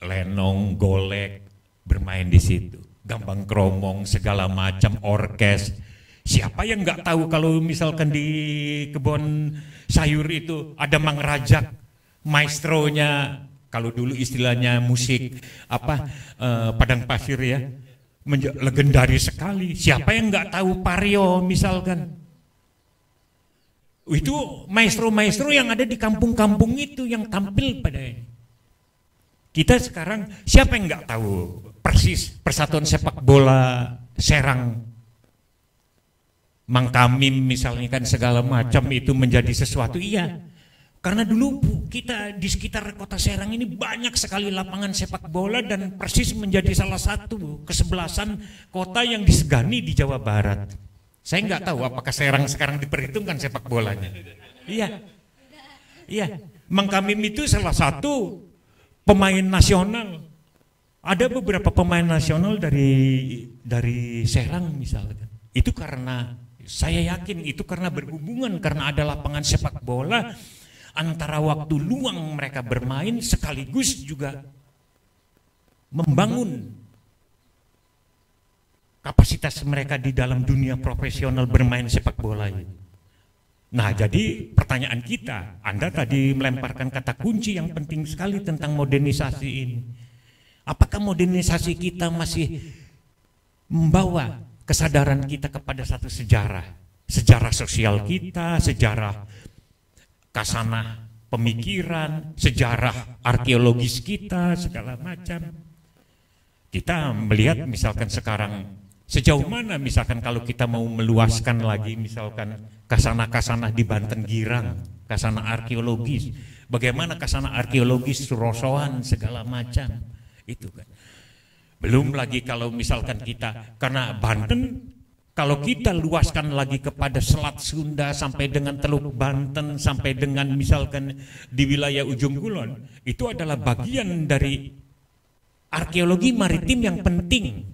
lenong, golek, bermain di situ, gambang kromong, segala macam, orkes. Siapa yang nggak tahu kalau misalkan di Kebon Sayur itu ada Mang Rajak, maestronya, kalau dulu istilahnya musik Padang Pasir ya, legendaris sekali. Siapa yang nggak tahu Paryo misalkan? Itu maestro-maestro yang ada di kampung-kampung itu yang tampil pada ini. Kita sekarang siapa yang nggak tahu persis Persatuan Sepak Bola Serang, Mang Kamim misalnya kan, segala macam itu menjadi sesuatu. Iya, karena dulu kita di sekitar kota Serang ini banyak sekali lapangan sepak bola dan persis menjadi salah satu kesebelasan kota yang disegani di Jawa Barat. Saya nggak tahu apakah Serang sekarang diperhitungkan sepak bolanya. Iya, iya, Mang Kamim itu salah satu pemain nasional. Ada beberapa pemain nasional dari Serang misalkan. Itu karena saya yakin itu karena berhubungan, karena ada lapangan sepak bola, antara waktu luang mereka bermain sekaligus juga membangun kapasitas mereka di dalam dunia profesional bermain sepak bola itu. Nah, jadi pertanyaan kita, Anda tadi melemparkan kata kunci yang penting sekali tentang modernisasi ini. Apakah modernisasi kita masih membawa kesadaran kita kepada satu sejarah? Sejarah sosial kita, sejarah kasanah pemikiran, sejarah arkeologis kita, segala macam. Kita melihat misalkan sekarang, sejauh mana misalkan kalau kita mau meluaskan lagi misalkan kasanah-kasanah di Banten Girang, kasanah arkeologis, bagaimana kasanah arkeologis Rosoan segala macam, itu kan. Belum lagi kalau misalkan kita, karena Banten kalau kita luaskan lagi kepada Selat Sunda sampai dengan Teluk Banten sampai dengan misalkan di wilayah Ujung Kulon, itu adalah bagian dari arkeologi maritim yang penting.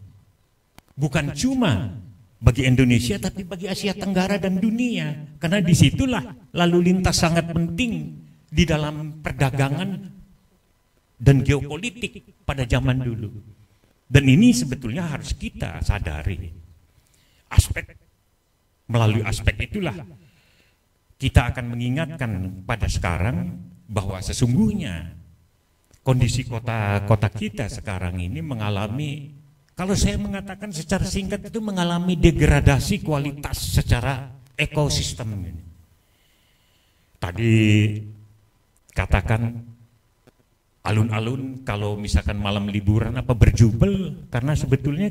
Bukan cuma bagi Indonesia tapi bagi Asia Tenggara dan dunia, karena disitulah lalu lintas sangat penting di dalam perdagangan dan geopolitik pada zaman dulu. Dan ini sebetulnya harus kita sadari. Melalui aspek itulah kita akan mengingatkan pada sekarang bahwa sesungguhnya kondisi kota-kota kita sekarang ini mengalami, kalau saya mengatakan secara singkat itu mengalami degradasi kualitas secara ekosistem ini. Tadi katakan alun-alun kalau misalkan malam liburan apa berjubel, karena sebetulnya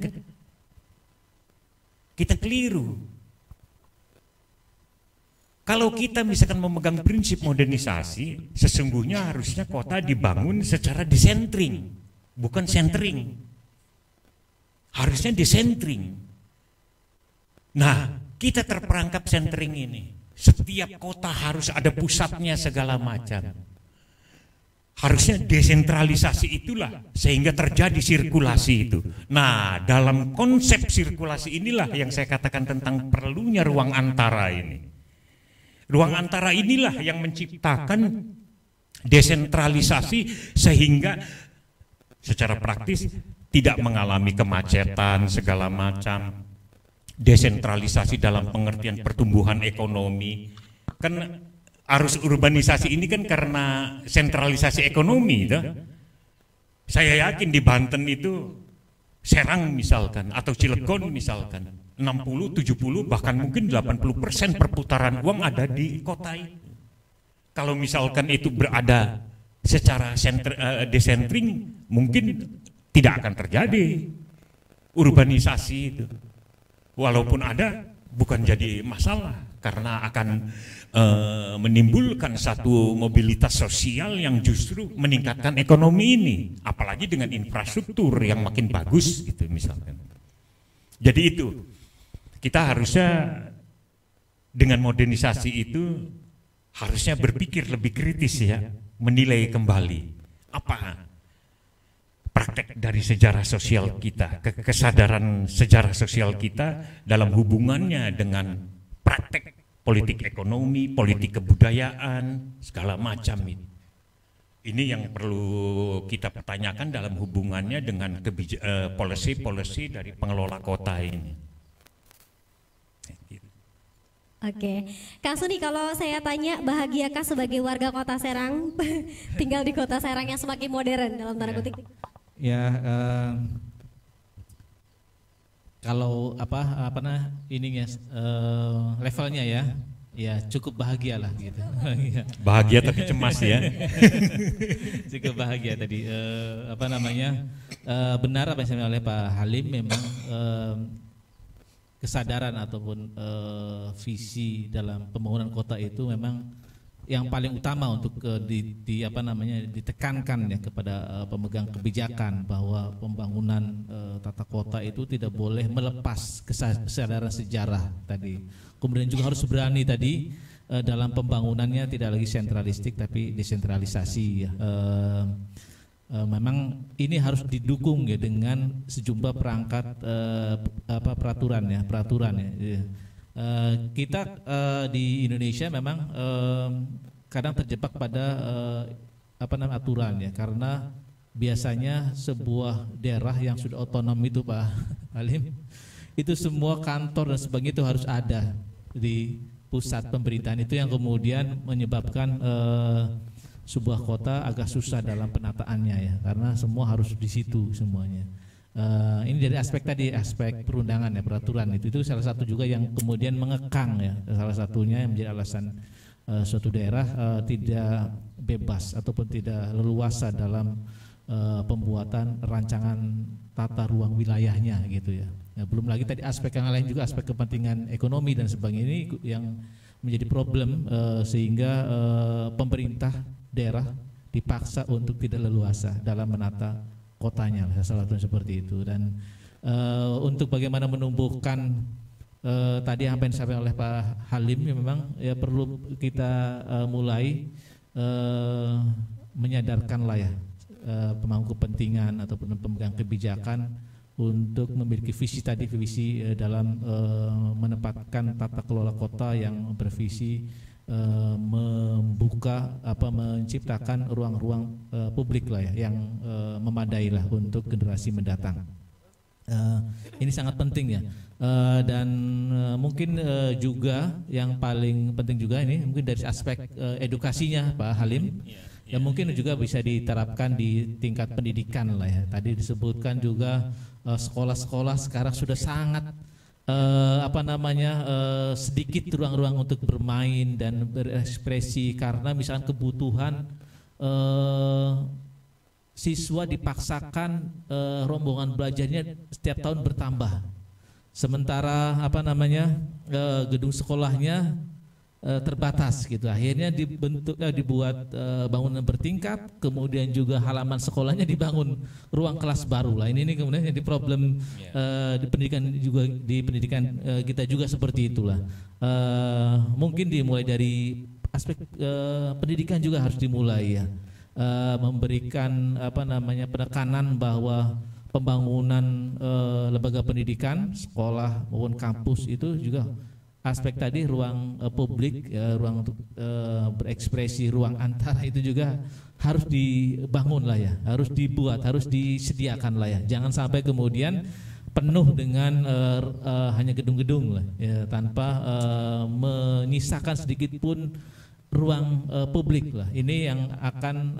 kita keliru. Kalau kita misalkan memegang prinsip modernisasi, sesungguhnya harusnya kota dibangun secara desentring, bukan centering. Harusnya desentring. Nah, kita terperangkap centering ini. Setiap kota harus ada pusatnya segala macam. Harusnya desentralisasi itulah sehingga terjadi sirkulasi itu. Nah, dalam konsep sirkulasi inilah yang saya katakan tentang perlunya ruang antara ini. Ruang antara inilah yang menciptakan desentralisasi sehingga secara praktis tidak mengalami kemacetan segala macam, desentralisasi dalam pengertian pertumbuhan ekonomi. Kan arus urbanisasi ini kan karena sentralisasi ekonomi, toh. Saya yakin di Banten itu Serang misalkan atau Cilegon misalkan 60, 70 bahkan mungkin 80% perputaran uang ada di kota itu. Kalau misalkan itu berada secara desentring, mungkin tidak akan terjadi urbanisasi itu. Walaupun ada, bukan jadi masalah karena akan menimbulkan satu mobilitas sosial yang justru meningkatkan ekonomi ini, apalagi dengan infrastruktur yang makin bagus gitu misalkan. Jadi itu kita harusnya dengan modernisasi itu harusnya berpikir lebih kritis ya, menilai kembali apa praktek dari sejarah sosial kita, kesadaran sejarah sosial kita dalam hubungannya dengan praktek politik ekonomi, politik kebudayaan, segala macam ini. Ini yang perlu kita pertanyakan dalam hubungannya dengan policy dari pengelola kota ini. Oke, Kang Suni, kalau saya tanya bahagiakah sebagai warga Kota Serang tinggal di Kota Serang yang semakin modern dalam tanda kutip? Ya, kalau levelnya ya cukup bahagia lah gitu. Bahagia tapi cemas ya. Cukup bahagia tadi. Benar apa yang disampaikan oleh Pak Halim, memang kesadaran ataupun visi dalam pembangunan kota itu memang yang paling utama untuk ditekankan ya kepada pemegang kebijakan, bahwa pembangunan tata kota itu tidak boleh melepas kesadaran sejarah tadi. Kemudian juga harus berani tadi dalam pembangunannya tidak lagi sentralistik tapi desentralisasi ya. Memang ini harus didukung ya dengan sejumlah perangkat peraturan ya. Kita di Indonesia memang kadang terjebak pada aturan ya, karena biasanya sebuah daerah yang sudah otonom itu Pak Halim, itu semua kantor dan sebagainya itu harus ada di pusat pemerintahan itu yang kemudian menyebabkan sebuah kota agak susah dalam penataannya ya, karena semua harus di situ semuanya. Ini dari aspek tadi, aspek perundangan ya, peraturan itu salah satu juga yang kemudian mengekang ya, salah satunya yang menjadi alasan suatu daerah tidak bebas ataupun tidak leluasa dalam pembuatan rancangan tata ruang wilayahnya gitu ya. Nah, belum lagi tadi aspek yang lain juga, aspek kepentingan ekonomi dan sebagainya ini yang menjadi problem sehingga pemerintah daerah dipaksa untuk tidak leluasa dalam menata kotanya, salah satu seperti itu. Dan untuk bagaimana menumbuhkan tadi apa yang disampaikan oleh Pak Halim, ya memang ya perlu kita mulai menyadarkan lah ya pemangku kepentingan ataupun pemegang kebijakan untuk memiliki visi tadi, visi dalam menempatkan tata kelola kota yang bervisi membuka menciptakan ruang-ruang publik lah ya yang memadai lah untuk generasi mendatang. Ini sangat penting ya, dan mungkin juga yang paling penting juga ini mungkin dari aspek edukasinya Pak Halim. Ya mungkin juga bisa diterapkan di tingkat pendidikan lah ya. Tadi disebutkan juga sekolah-sekolah sekarang sudah sangat sedikit ruang-ruang untuk bermain dan berekspresi karena misalnya kebutuhan siswa dipaksakan rombongan belajarnya setiap tahun bertambah. Sementara gedung sekolahnya terbatas gitu. Akhirnya dibuat bangunan bertingkat, kemudian juga halaman sekolahnya dibangun ruang kelas baru lah. Ini kemudian jadi problem di pendidikan kita juga seperti itulah. Mungkin dimulai dari aspek pendidikan juga harus dimulai ya. Memberikan penekanan bahwa pembangunan lembaga pendidikan, sekolah maupun kampus itu juga aspek tadi ruang publik, ruang untuk berekspresi, ruang antara itu juga harus dibangun lah ya, harus dibuat, harus disediakan lah ya. Jangan sampai kemudian penuh dengan hanya gedung-gedung lah ya, tanpa menyisakan sedikit pun ruang publik lah. Ini yang akan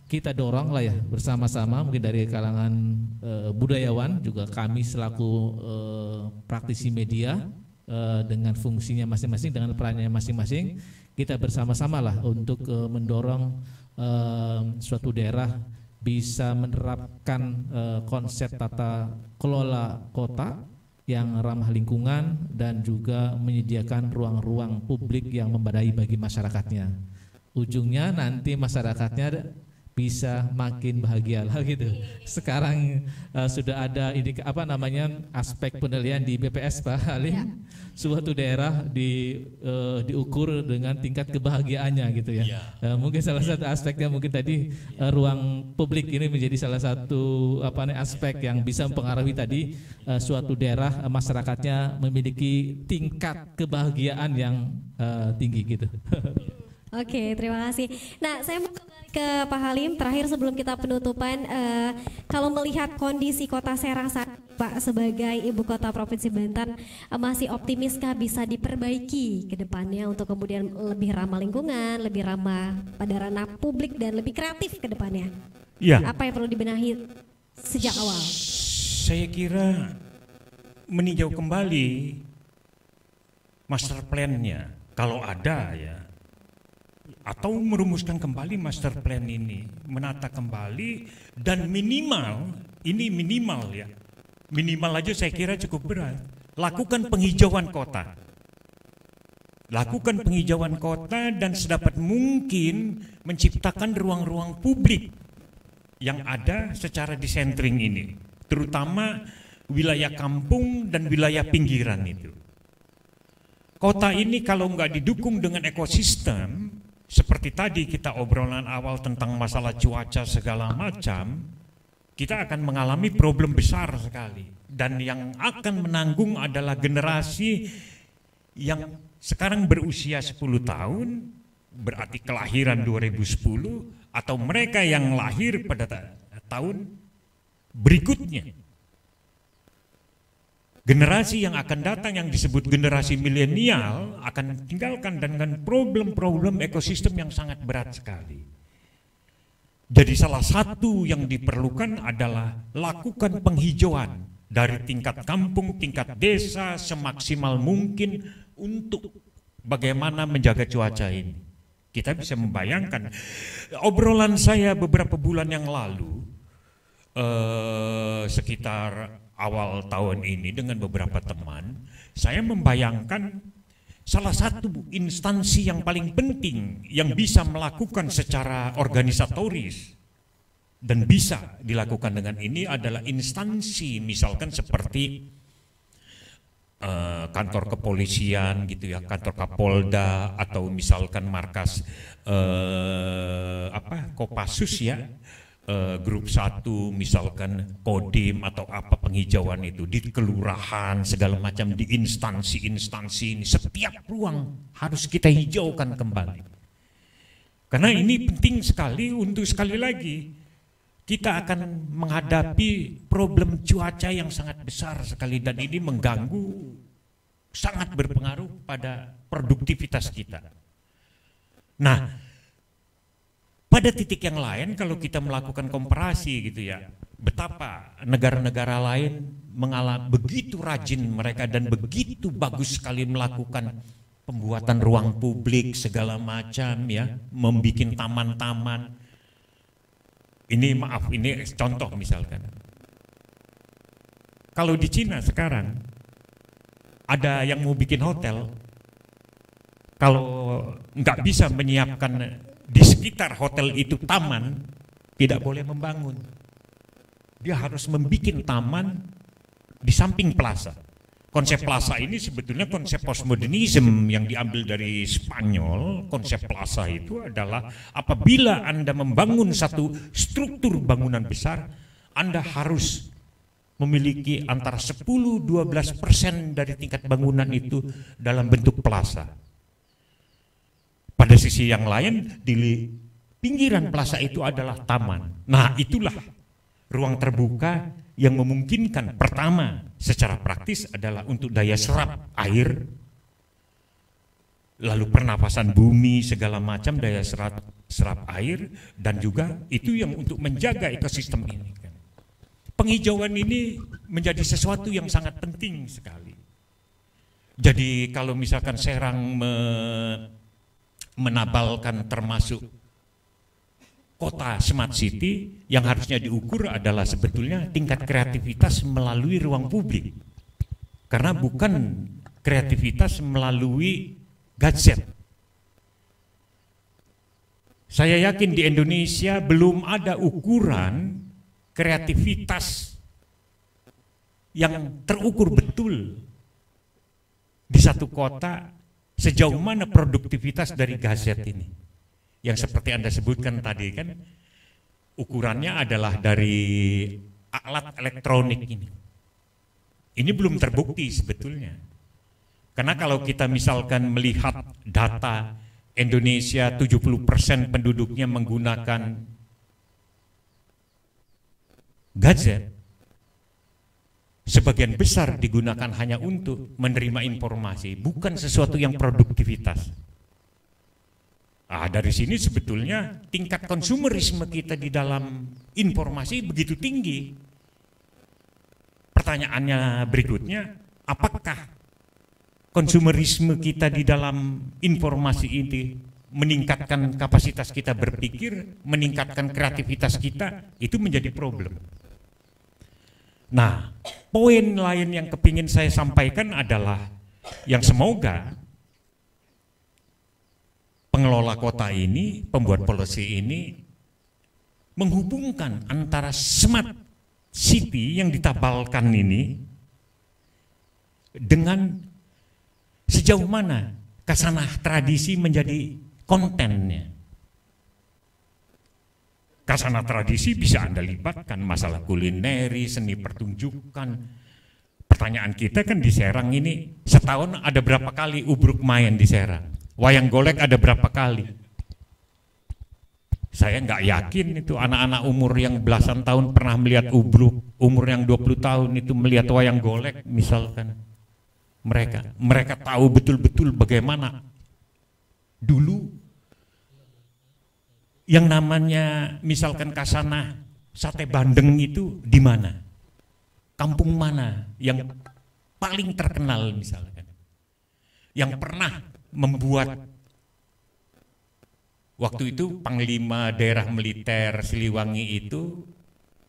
kita dorong lah ya bersama-sama, mungkin dari kalangan budayawan juga kami selaku praktisi media dengan fungsinya masing-masing, dengan perannya masing-masing, kita bersama-sama lah untuk mendorong suatu daerah bisa menerapkan konsep tata kelola kota yang ramah lingkungan dan juga menyediakan ruang-ruang publik yang memadai bagi masyarakatnya. Ujungnya nanti masyarakatnya bisa makin bahagia lah gitu. Sekarang sudah ada aspek penilaian di BPS Pak Halim. Ya. Suatu daerah diukur dengan tingkat kebahagiaannya gitu ya. Mungkin salah satu aspeknya mungkin tadi ruang publik ini menjadi salah satu aspek yang bisa mempengaruhi tadi suatu daerah masyarakatnya memiliki tingkat kebahagiaan yang tinggi gitu. Oke, terima kasih. Nah, saya mau kembali ke Pak Halim terakhir sebelum kita penutupan. Kalau melihat kondisi Kota Serang saat Pak sebagai ibu kota Provinsi Banten, masih optimiskah bisa diperbaiki ke depannya untuk kemudian lebih ramah lingkungan, lebih ramah pada ranah publik dan lebih kreatif ke depannya? Ya. Apa yang perlu dibenahi sejak awal? Saya kira meninjau kembali master plan-nya kalau ada ya, atau merumuskan kembali master plan ini, menata kembali, dan minimal ya, minimal aja saya kira cukup berat. Lakukan penghijauan kota, dan sedapat mungkin menciptakan ruang-ruang publik yang ada secara disentring ini, terutama wilayah kampung dan wilayah pinggiran itu. Kota ini kalau nggak didukung dengan ekosistem, seperti tadi kita obrolan awal tentang masalah cuaca segala macam, kita akan mengalami problem besar sekali. Dan yang akan menanggung adalah generasi yang sekarang berusia 10 tahun, berarti kelahiran 2010, atau mereka yang lahir pada tahun berikutnya. generasi yang akan datang yang disebut generasi milenial akan tinggalkan dengan problem-problem ekosistem yang sangat berat sekali. Jadi salah satu yang diperlukan adalah lakukan penghijauan dari tingkat kampung, tingkat desa semaksimal mungkin untuk bagaimana menjaga cuaca ini. Kita bisa membayangkan obrolan saya beberapa bulan yang lalu sekitar awal tahun ini dengan beberapa teman, saya membayangkan salah satu instansi yang paling penting yang bisa melakukan secara organisatoris dan bisa dilakukan dengan ini adalah instansi misalkan seperti kantor kepolisian gitu ya, kantor Kapolda, atau misalkan markas Kopassus ya, grup 1 misalkan Kodim atau apa penghijauan itu di kelurahan segala macam, di instansi-instansi ini setiap ruang harus kita hijaukan kembali. Karena ini penting sekali untuk sekali lagi kita akan menghadapi problem cuaca yang sangat besar sekali dan ini mengganggu, sangat berpengaruh pada produktivitas kita. Nah, pada titik yang lain kalau kita melakukan komparasi gitu ya, betapa negara-negara lain mengalami begitu rajin mereka dan begitu bagus sekali melakukan pembuatan ruang publik segala macam ya, membikin taman-taman. Ini maaf, ini contoh misalkan. Kalau di Cina sekarang ada yang mau bikin hotel, kalau nggak bisa menyiapkan di sekitar hotel itu taman, tidak boleh membangun. Dia harus membikin taman di samping plaza. Konsep plaza ini sebetulnya konsep postmodernisme yang diambil dari Spanyol. Konsep plaza itu adalah apabila Anda membangun satu struktur bangunan besar, Anda harus memiliki antara 10-12% dari tingkat bangunan itu dalam bentuk plaza. Pada sisi yang lain, di pinggiran plaza itu adalah taman. Nah, itulah ruang terbuka yang memungkinkan pertama secara praktis adalah untuk daya serap air, lalu pernapasan bumi segala macam daya serap air, dan juga itu yang untuk menjaga ekosistem ini. Penghijauan ini menjadi sesuatu yang sangat penting sekali. Jadi kalau misalkan Serang menabalkan termasuk kota smart city, yang harusnya diukur adalah sebetulnya tingkat kreativitas melalui ruang publik. Karena bukan kreativitas melalui gadget. Saya yakin di Indonesia belum ada ukuran kreativitas yang terukur betul di satu kota sejauh mana produktivitas dari gadget ini. Yang seperti Anda sebutkan tadi kan, ukurannya adalah dari alat elektronik ini. Ini belum terbukti sebetulnya. Karena kalau kita misalkan melihat data Indonesia 70% penduduknya menggunakan gadget, sebagian besar digunakan hanya untuk menerima informasi, bukan sesuatu yang produktivitas. Dari sini sebetulnya tingkat konsumerisme kita di dalam informasi begitu tinggi. Pertanyaannya berikutnya, apakah konsumerisme kita di dalam informasi ini meningkatkan kapasitas kita berpikir, meningkatkan kreativitas kita? Itu menjadi problem. Nah, poin lain yang kepingin saya sampaikan adalah yang semoga pengelola kota ini, pembuat policy ini menghubungkan antara smart city yang ditabalkan ini dengan sejauh mana kasanah tradisi menjadi kontennya. Kasanah tradisi bisa Anda libatkan masalah kulineri, seni pertunjukan. Pertanyaan kita kan di Serang ini setahun ada berapa kali ubruk main di Serang? Wayang golek ada berapa kali? Saya nggak yakin itu anak-anak umur yang belasan tahun pernah melihat ubruk, umur yang 20 tahun itu melihat wayang golek misalkan. Mereka tahu betul-betul bagaimana dulu yang namanya misalkan kasanah sate bandeng itu di mana? Kampung mana yang paling terkenal misalkan? Yang pernah membuat waktu itu Panglima Daerah Militer Siliwangi itu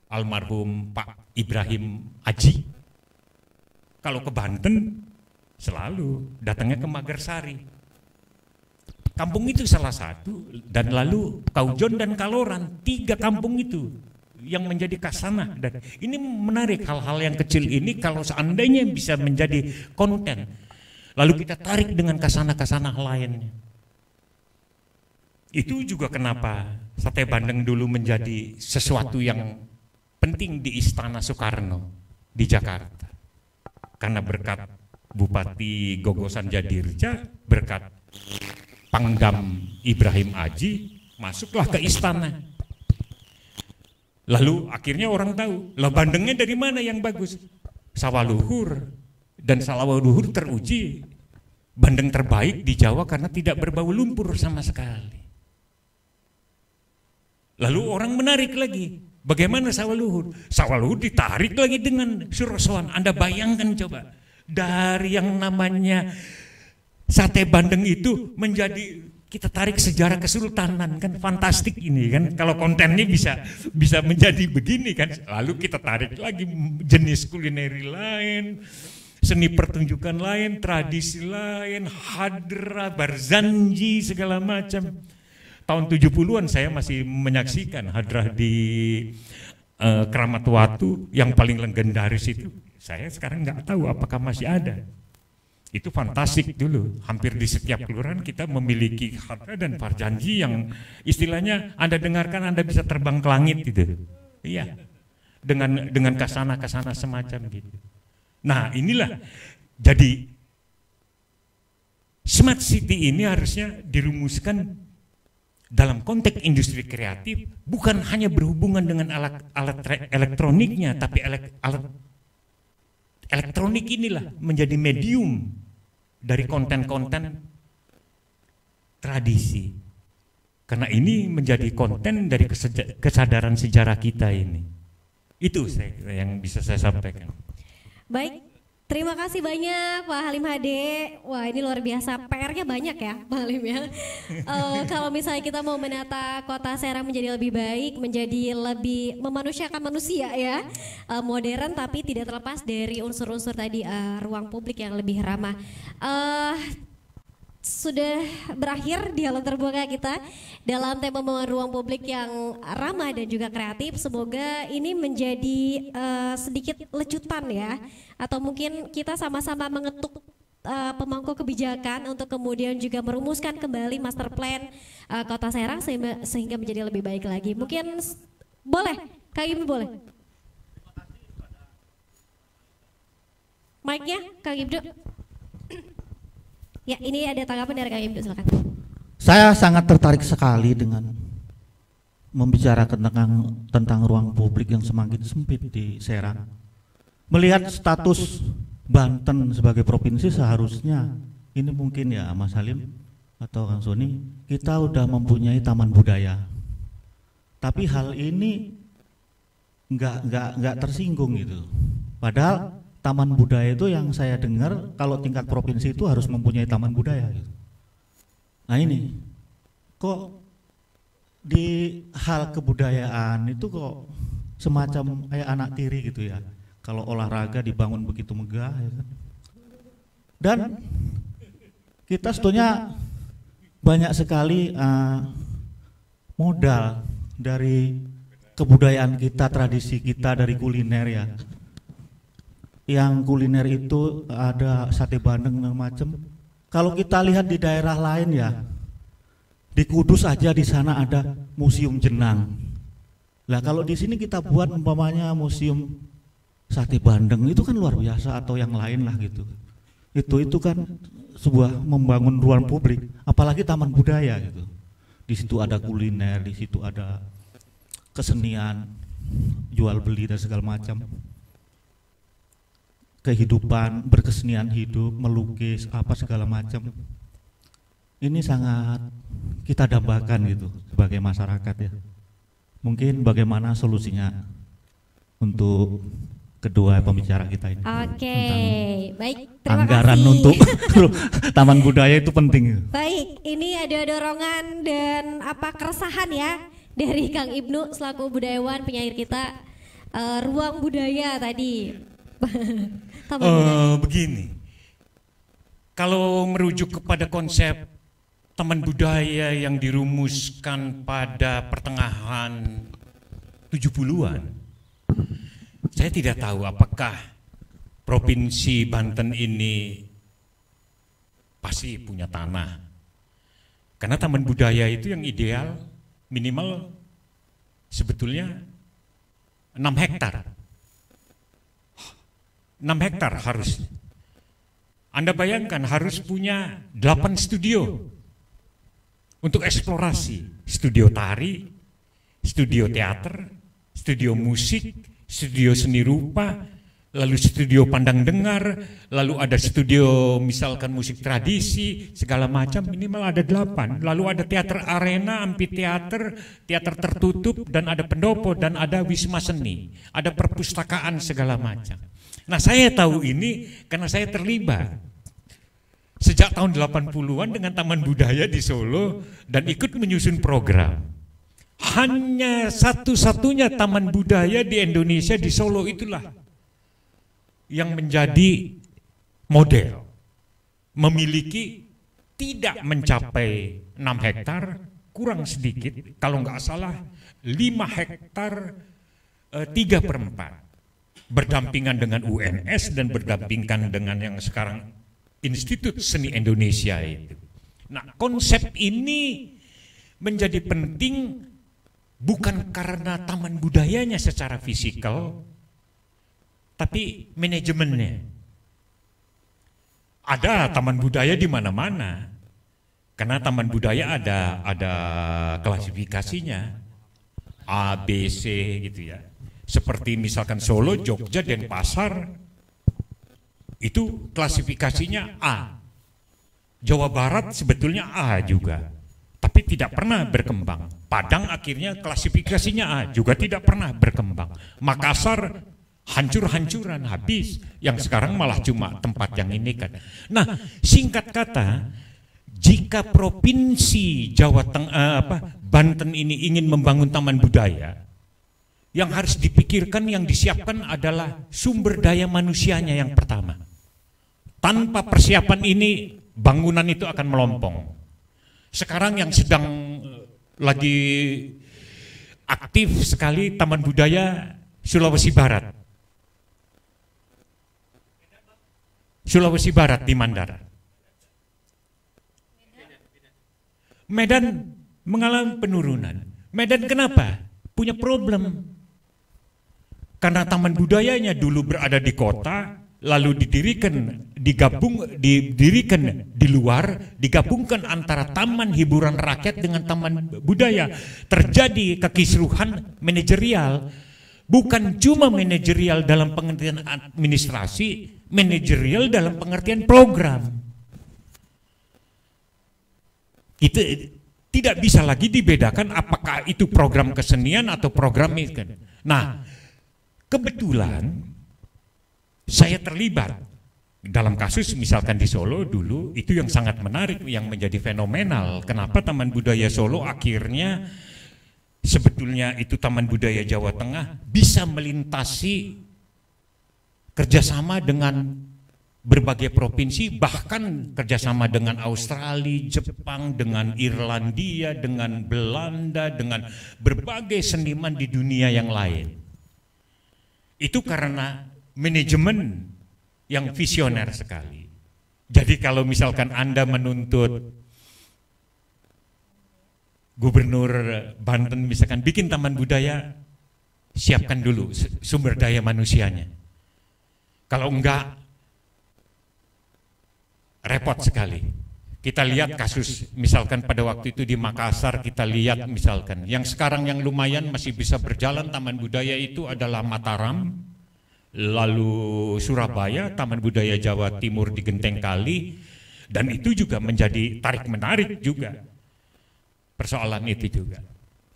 almarhum Pak Ibrahim Aji. Kalau ke Banten selalu datangnya ke Magarsari. Kampung itu salah satu, dan lalu Kaujon dan Kaloran, 3 kampung itu yang menjadi kasanah. Dan ini menarik, hal-hal yang kecil ini kalau seandainya bisa menjadi konten, lalu kita tarik dengan kasanah-kasanah lainnya. Itu juga kenapa sate bandeng dulu menjadi sesuatu yang penting di Istana Soekarno di Jakarta. Karena berkat Bupati Gogosan Jadirja, berkat Pangdam Ibrahim Aji, masuklah ke istana. Lalu akhirnya orang tahu, lah bandengnya dari mana yang bagus? Sawaluhur. Dan Sawaluhur teruji bandeng terbaik di Jawa karena tidak berbau lumpur sama sekali. Lalu orang menarik lagi, bagaimana Sawaluhur? Sawaluhur ditarik lagi dengan Surosoan. Anda bayangkan coba, dari yang namanya sate bandeng itu menjadi, kita tarik sejarah kesultanan, kan fantastik ini kan, kalau kontennya bisa menjadi begini kan. Lalu kita tarik lagi jenis kulineri lain, seni pertunjukan lain, tradisi lain, hadra, barzanji, segala macam. Tahun 70-an saya masih menyaksikan hadrah di Keramat Watu yang paling legendaris itu. Saya sekarang nggak tahu apakah masih ada. Itu fantastik dulu. Hampir di setiap kelurahan kita memiliki hadrah dan barzanji yang istilahnya Anda dengarkan Anda bisa terbang ke langit gitu. Iya. Dengan kasana-kasana semacam gitu. Nah, inilah jadi smart city ini harusnya dirumuskan dalam konteks industri kreatif, bukan hanya berhubungan dengan alat elektroniknya, tapi alat elektronik inilah menjadi medium dari konten-konten tradisi. Karena ini menjadi konten dari kesadaran sejarah kita ini. Itu yang bisa saya sampaikan. Baik, terima kasih banyak Pak Halim Hade. Wah, ini luar biasa, PR-nya banyak ya Pak Halim ya. Kalau misalnya kita mau menata kota Serang menjadi lebih baik, menjadi lebih memanusiakan manusia ya, modern tapi tidak terlepas dari unsur-unsur tadi, ruang publik yang lebih ramah. Sudah berakhir dialog terbuka kita dalam tema ruang publik yang ramah dan juga kreatif. Semoga ini menjadi sedikit lecutan ya, atau mungkin kita sama-sama mengetuk pemangku kebijakan untuk kemudian juga merumuskan kembali master plan Kota Serang sehingga menjadi lebih baik lagi. Mungkin boleh, Kak Ibnu boleh. Mic-nya Kak Ibnu. Ya, ini ada tanggapan dari Kak Ibnu, silakan. Saya sangat tertarik sekali dengan membicarakan tentang ruang publik yang semakin sempit di Serang. Melihat status Banten sebagai provinsi, seharusnya ini mungkin ya Mas Halim atau Kang Soni, kita udah mempunyai taman budaya. Tapi hal ini nggak tersinggung gitu. Padahal taman budaya itu yang saya dengar kalau tingkat provinsi itu harus mempunyai taman budaya gitu. Nah ini kok di hal kebudayaan itu kok semacam kayak anak tiri gitu ya. Kalau olahraga dibangun begitu megah ya kan. Dan kita sebetulnya banyak sekali modal dari kebudayaan kita, tradisi kita, dari kuliner ya. Yang kuliner itu ada sate bandeng dan macam. Kalau kita lihat di daerah lain ya, di Kudus aja di sana ada museum jenang. Lah kalau di sini kita buat umpamanya museum sate bandeng, itu kan luar biasa, atau yang lain lah gitu. Itu kan sebuah membangun ruang publik, apalagi taman budaya gitu. Di situ ada kuliner, di situ ada kesenian, jual beli dan segala macam. Kehidupan, berkesenian hidup, melukis, apa segala macam. Ini sangat kita dambakan gitu sebagai masyarakat ya. Mungkin bagaimana solusinya untuk kedua pembicara kita ini. Oke, baik. Terima Anggaran kasih. untuk Taman Budaya itu penting. Baik, ini ada dorongan dan keresahan ya dari Kang Ibnu selaku budayawan penyair kita, ruang budaya tadi. Taman budaya. Begini, kalau merujuk kepada konsep taman budaya yang dirumuskan pada pertengahan 70-an, saya tidak tahu apakah Provinsi Banten ini pasti punya tanah. Karena taman budaya itu yang ideal minimal sebetulnya 6 hektar. 6 hektar harus. Anda bayangkan harus punya 8 studio untuk eksplorasi. Studio tari, studio teater, studio musik, studio seni rupa, lalu studio pandang dengar, lalu ada studio misalkan musik tradisi, segala macam, minimal ada 8. Lalu ada teater arena, amfiteater, teater tertutup, dan ada pendopo, dan ada wisma seni, ada perpustakaan segala macam. Nah, saya tahu ini karena saya terlibat sejak tahun 80-an dengan Taman Budaya di Solo dan ikut menyusun program. Hanya satu-satunya taman budaya di Indonesia di Solo itulah yang menjadi model, memiliki tidak mencapai 6 hektar, kurang sedikit, kalau nggak salah 5 hektar 3/4, berdampingan dengan UNS dan berdampingan dengan yang sekarang Institut Seni Indonesia itu. Nah, konsep ini menjadi penting bukan karena taman budayanya secara fisikal, tapi manajemennya. Ada taman budaya di mana-mana, karena taman budaya ada klasifikasinya, A, B, C gitu ya. Seperti misalkan Solo, Jogja, Denpasar, itu klasifikasinya A. Jawa Barat sebetulnya A juga, tapi tidak pernah berkembang. Padang akhirnya klasifikasinya A, juga tidak pernah berkembang. Makassar hancur-hancuran, habis. Yang sekarang malah cuma tempat yang ini kan. Nah, singkat kata, jika Provinsi Banten ini ingin membangun taman budaya, yang harus dipikirkan, yang disiapkan adalah sumber daya manusianya yang pertama. Tanpa persiapan ini, bangunan itu akan melompong. Sekarang yang sedang lagi aktif sekali Taman Budaya Sulawesi Barat. Sulawesi Barat di Mandar. Medan mengalami penurunan. Medan kenapa? Punya problem. Karena taman budayanya dulu berada di kota, lalu didirikan di luar, digabungkan antara taman hiburan rakyat dengan taman budaya. Terjadi kekisruhan manajerial, bukan cuma manajerial dalam pengertian administrasi, manajerial dalam pengertian program. Itu tidak bisa lagi dibedakan apakah itu program kesenian atau program itu. Nah, kebetulan saya terlibat dalam kasus misalkan di Solo dulu, itu yang sangat menarik, yang menjadi fenomenal. Kenapa Taman Budaya Solo akhirnya sebetulnya itu Taman Budaya Jawa Tengah bisa melintasi kerjasama dengan berbagai provinsi, bahkan kerjasama dengan Australia, Jepang, dengan Irlandia, dengan Belanda, dengan berbagai seniman di dunia yang lain. Itu karena manajemen yang visioner sekali. Jadi kalau misalkan Anda menuntut Gubernur Banten misalkan bikin taman budaya, siapkan dulu sumber daya manusianya. Kalau enggak, repot sekali. Kita lihat kasus misalkan pada waktu itu di Makassar, kita lihat misalkan yang sekarang yang lumayan masih bisa berjalan taman budaya itu adalah Mataram, lalu Surabaya, Taman Budaya Jawa Timur di Genteng Kali, dan itu juga menjadi tarik menarik juga persoalan itu juga.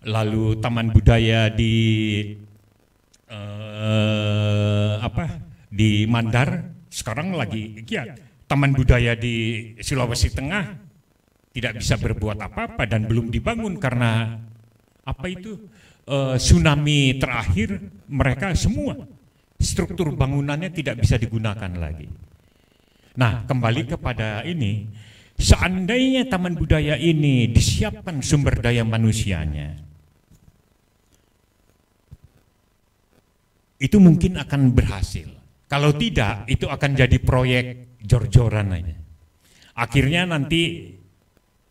Lalu taman budaya di di Mandar sekarang lagi giat. Taman budaya di Sulawesi Tengah tidak bisa berbuat apa-apa dan belum dibangun karena tsunami terakhir, mereka semua struktur bangunannya tidak bisa digunakan lagi. Nah, kembali kepada ini, seandainya taman budaya ini disiapkan sumber daya manusianya, itu mungkin akan berhasil. Kalau tidak, itu akan jadi proyek jor-joran aja. Akhirnya nanti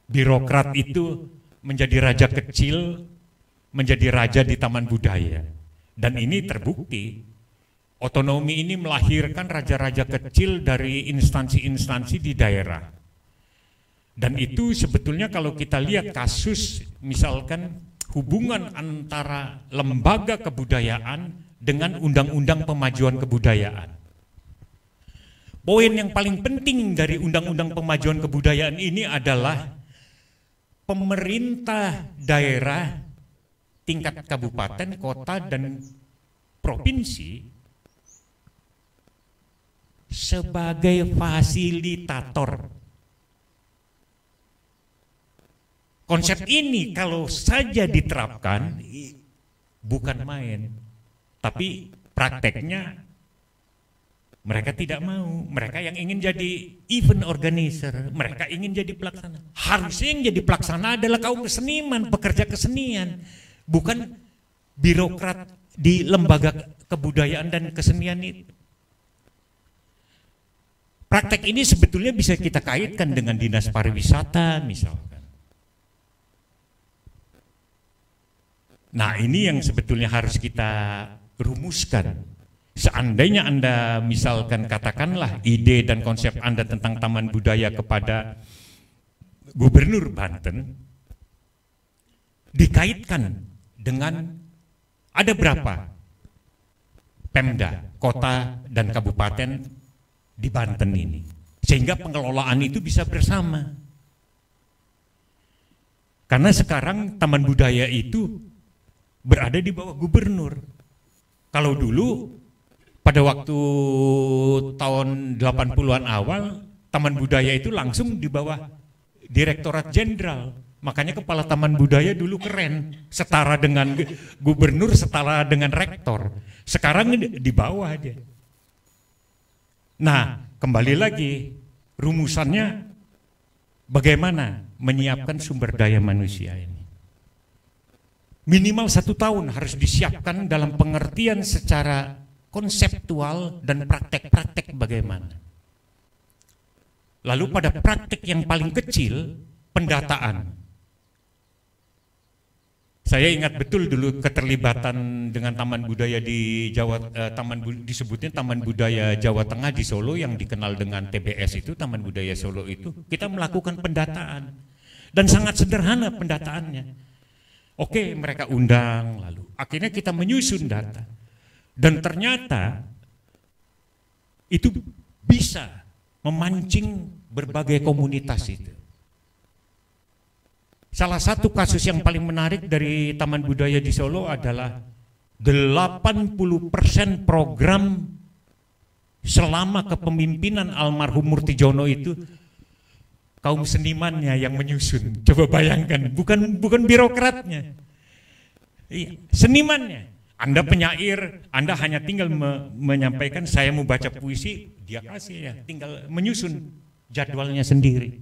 birokrat itu menjadi raja kecil, menjadi raja di taman budaya. Dan ini terbukti. Otonomi ini melahirkan raja-raja kecil dari instansi-instansi di daerah. Dan itu sebetulnya kalau kita lihat kasus misalkan hubungan antara lembaga kebudayaan dengan undang-undang pemajuan kebudayaan. Poin yang paling penting dari undang-undang pemajuan kebudayaan ini adalah pemerintah daerah tingkat kabupaten, kota, dan provinsi sebagai fasilitator. Konsep ini kalau saja diterapkan bukan main, tapi prakteknya mereka tidak mau. Mereka yang ingin jadi event organizer, mereka ingin jadi pelaksana. Harusnya yang jadi pelaksana adalah kaum seniman, pekerja kesenian, bukan birokrat di lembaga kebudayaan dan kesenian itu. Praktek ini sebetulnya bisa kita kaitkan dengan dinas pariwisata misalkan. Nah, ini yang sebetulnya harus kita rumuskan. Seandainya Anda misalkan katakanlah ide dan konsep Anda tentang taman budaya kepada Gubernur Banten, dikaitkan dengan ada berapa Pemda, kota dan kabupaten di Banten ini, sehingga pengelolaan itu bisa bersama. Karena sekarang taman budaya itu berada di bawah gubernur. Kalau dulu pada waktu tahun 80-an awal, taman budaya itu langsung di bawah Direktorat Jenderal. Makanya kepala taman budaya dulu keren, setara dengan gubernur, setara dengan rektor. Sekarang di bawah aja. Nah, kembali lagi, rumusannya bagaimana menyiapkan sumber daya manusia ini. Minimal 1 tahun harus disiapkan dalam pengertian secara konseptual dan praktek-praktek bagaimana. Lalu pada praktek yang paling kecil, pendataan. Saya ingat betul dulu keterlibatan dengan Taman Budaya di disebutnya Taman Budaya Jawa Tengah di Solo yang dikenal dengan TBS itu, Taman Budaya Solo itu, kita melakukan pendataan. Dan sangat sederhana pendataannya. Oke, mereka undang, lalu akhirnya kita menyusun data. Dan ternyata itu bisa memancing berbagai komunitas itu. Salah satu kasus yang paling menarik dari Taman Budaya di Solo adalah 80% program selama kepemimpinan almarhum Murtijono itu kaum senimannya yang menyusun. Coba bayangkan, bukan birokratnya. Iya, senimannya. Anda penyair, Anda hanya tinggal menyampaikan saya mau baca puisi, dia kasih ya, tinggal menyusun jadwalnya sendiri.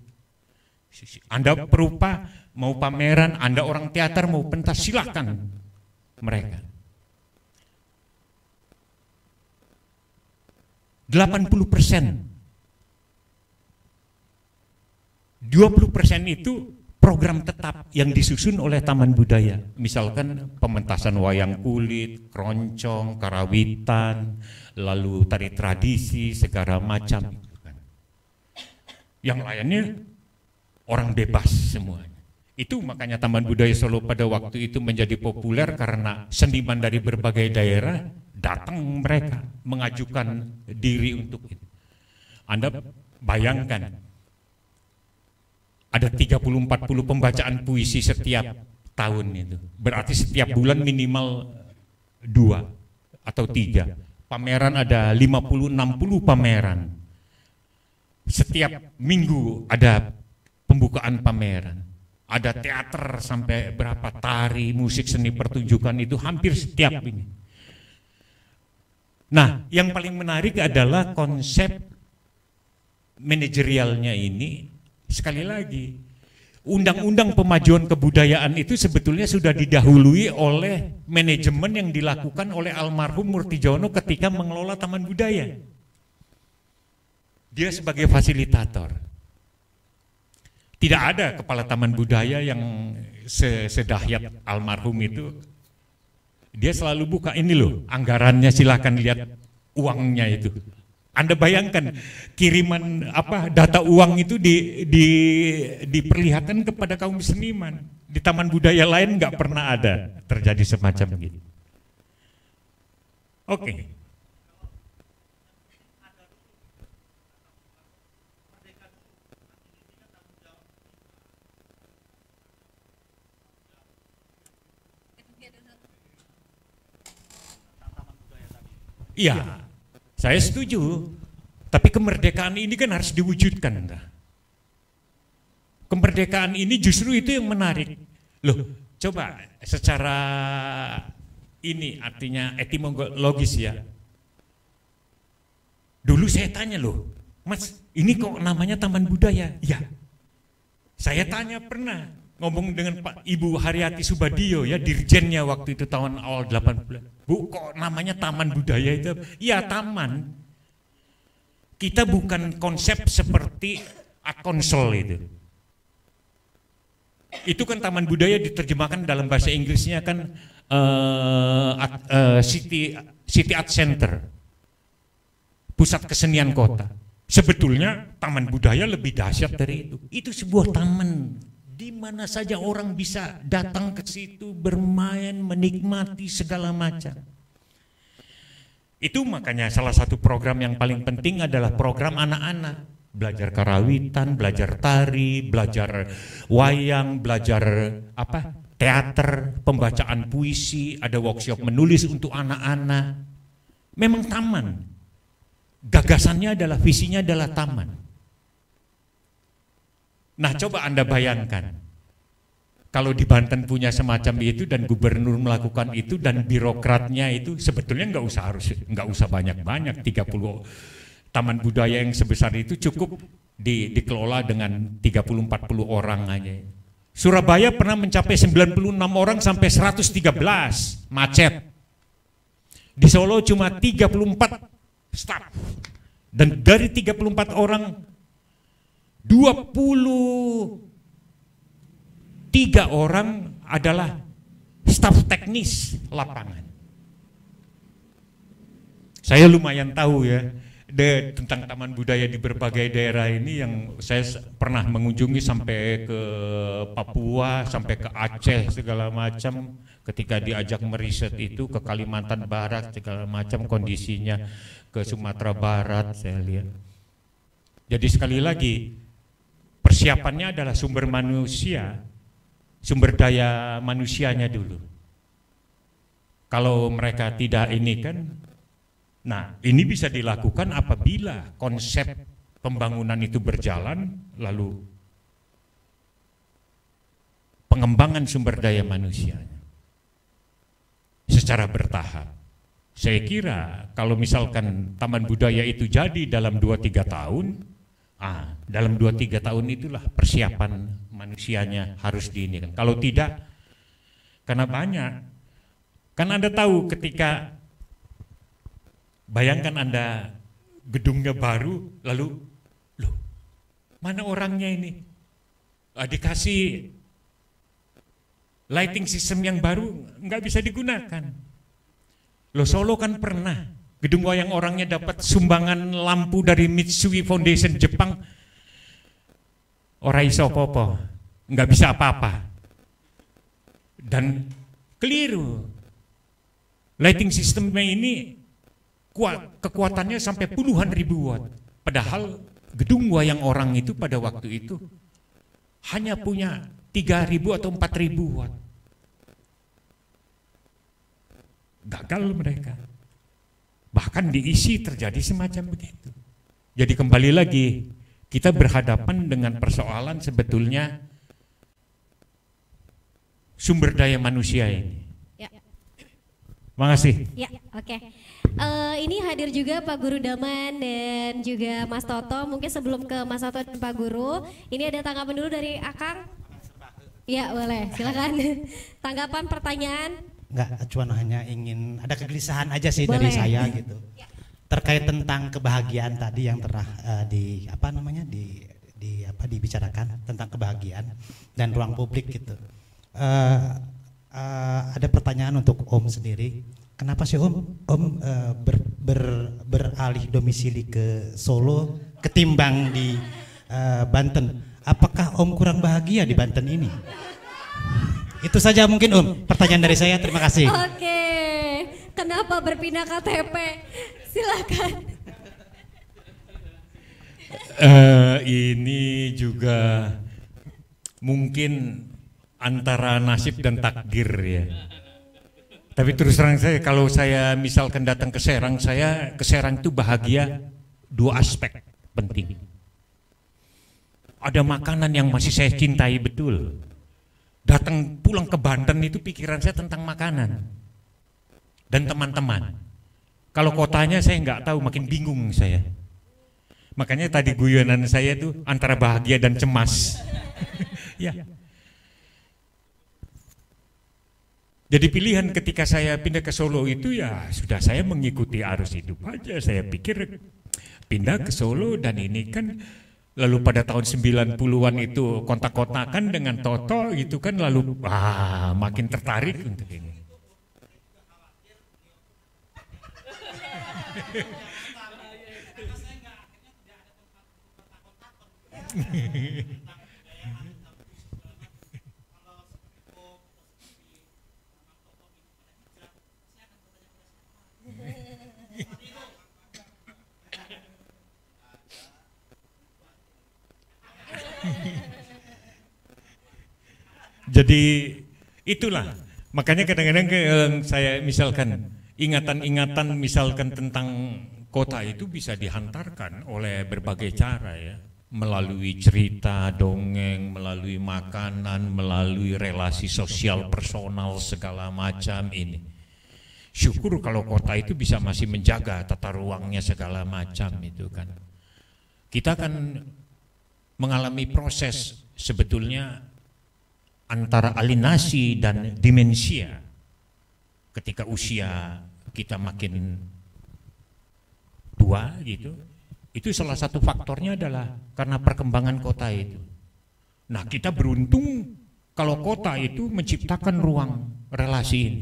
Anda perupa, mau pameran, Anda orang teater, mau pentas, silahkan mereka. 80%. 20% itu program tetap yang disusun oleh Taman Budaya, misalkan pementasan wayang kulit, keroncong, karawitan, lalu tari tradisi, segala macam. Yang lainnya orang bebas semuanya. Itu makanya Taman Budaya Solo pada waktu itu menjadi populer karena seniman dari berbagai daerah datang mereka mengajukan diri untuk itu. Anda bayangkan ada 30-40 pembacaan puisi setiap tahun itu. Berarti setiap bulan minimal 2 atau 3. Pameran ada 50-60 pameran. Setiap minggu ada pembukaan pameran. Ada teater sampai berapa, tari, musik, seni pertunjukan itu hampir setiap ini. Nah, yang paling menarik adalah konsep manajerialnya ini. Sekali lagi, undang-undang pemajuan kebudayaan itu sebetulnya sudah didahului oleh manajemen yang dilakukan oleh almarhum Murtiojono ketika mengelola Taman Budaya. Dia sebagai fasilitator. Tidak ada kepala Taman Budaya yang sedahsyat almarhum itu. Dia selalu buka, ini loh anggarannya, silahkan lihat uangnya itu. Anda bayangkan kiriman data uang itu diperlihatkan kepada kaum seniman. Di taman budaya lain nggak pernah ada terjadi semacam gitu. Oke. Iya. Saya setuju, tapi kemerdekaan ini kan harus diwujudkan. Kemerdekaan ini justru itu yang menarik. Loh, coba secara ini artinya etimologis ya. Dulu saya tanya loh, Mas, ini kok namanya Taman Budaya? Ya, saya tanya pernah ngomong dengan Pak Ibu Haryati Subadio ya, dirjennya waktu itu tahun awal 80. Bu, kok namanya Taman Budaya itu? Ya, taman. Kita bukan konsep seperti art council itu. Itu kan Taman Budaya diterjemahkan dalam bahasa Inggrisnya kan City Art Center, pusat kesenian kota. Sebetulnya Taman Budaya lebih dahsyat dari itu. Itu sebuah taman di mana saja orang bisa datang ke situ, bermain, menikmati segala macam. Itu makanya salah satu program yang paling penting adalah program anak-anak. Belajar karawitan, belajar tari, belajar wayang, belajar teater, pembacaan puisi, ada workshop menulis untuk anak-anak. Memang taman. Gagasannya adalah, visinya adalah taman. Nah, coba Anda bayangkan, kalau di Banten punya semacam itu dan gubernur melakukan itu dan birokratnya itu sebetulnya nggak usah banyak-banyak, 30 taman budaya yang sebesar itu cukup dikelola dengan 30-40 orang aja. Surabaya pernah mencapai 96 orang sampai 113, macet. Di Solo cuma 34 staf. Dan dari 34 orang 23 orang adalah staf teknis lapangan. Saya lumayan tahu ya tentang taman budaya di berbagai daerah ini, yang saya pernah mengunjungi sampai ke Papua, sampai ke Aceh segala macam. Ketika diajak meriset itu ke Kalimantan Barat segala macam kondisinya, ke Sumatera Barat saya lihat. Jadi sekali lagi, persiapannya adalah sumber manusia, sumber daya manusianya dulu. Kalau mereka tidak ini kan, nah ini bisa dilakukan apabila konsep pembangunan itu berjalan, lalu pengembangan sumber daya manusianya secara bertahap. Saya kira kalau misalkan taman budaya itu jadi dalam 2-3 tahun, dalam 2-3 tahun itulah persiapan manusianya harus diinikan. Kalau tidak, karena banyak, kan Anda tahu ketika, bayangkan Anda gedungnya baru, lalu, loh, mana orangnya ini? Dikasih lighting system yang baru, nggak bisa digunakan. Loh, Solo kan pernah, gedung wayang orangnya dapat sumbangan lampu dari Mitsui Foundation Jepang. ora iso apa-apa, nggak bisa apa-apa. Dan keliru. Lighting systemnya ini kekuatannya sampai puluhan ribu watt. Padahal gedung wayang orang itu pada waktu itu hanya punya 3.000 atau 4.000 watt. Gagal mereka. Bahkan diisi terjadi semacam begitu. Jadi kembali lagi, kita berhadapan dengan persoalan sebetulnya sumber daya manusia ini. Ya. Makasih. Ya, oke. Ini hadir juga Pak Guru Daman dan juga Mas Toto. Mungkin sebelum ke Mas Toto dan Pak Guru, ini ada tanggapan dulu dari Akang. Ya, boleh. Silakan. Tanggapan, pertanyaan. Enggak, cuman hanya ingin ada kegelisahan aja sih Boleh. dari saya gitu. Terkait tentang kebahagiaan tadi yang pernah dibicarakan tentang kebahagiaan dan ruang publik gitu. Ada pertanyaan untuk Om sendiri. Kenapa sih Om beralih domisili ke Solo ketimbang di Banten? Apakah Om kurang bahagia di Banten ini? Itu saja mungkin Om, pertanyaan dari saya, terima kasih. Oke, kenapa berpindah KTP? Silakan. Ini juga mungkin antara nasib dan takdir ya. Tapi terus terang saya, kalau saya misalkan datang ke Serang, saya ke Serang itu bahagia dua aspek penting. Ada makanan yang masih saya cintai betul. Datang pulang ke Banten itu pikiran saya tentang makanan dan teman-teman. Kalau kotanya saya nggak tahu, makin bingung saya. Makanya tadi guyonan saya itu antara bahagia dan cemas. Ya. Jadi pilihan ketika saya pindah ke Solo itu ya sudah, saya mengikuti arus hidup aja. Saya pikir pindah ke Solo dan ini kan. Lalu pada tahun 90-an itu kontak-kontakan dengan Toto gitu kan, lalu makin tertarik untuk ini. Jadi itulah, makanya kadang-kadang saya misalkan ingatan-ingatan misalkan tentang kota itu bisa dihantarkan oleh berbagai cara ya, melalui cerita, dongeng, melalui makanan, melalui relasi sosial personal segala macam ini. Syukur kalau kota itu bisa masih menjaga tata ruangnya segala macam itu kan. Kita kan mengalami proses sebetulnya antara alienasi dan demensia ketika usia kita makin tua gitu. Itu salah satu faktornya adalah karena perkembangan kota itu. Nah, kita beruntung kalau kota itu menciptakan ruang relasi ini.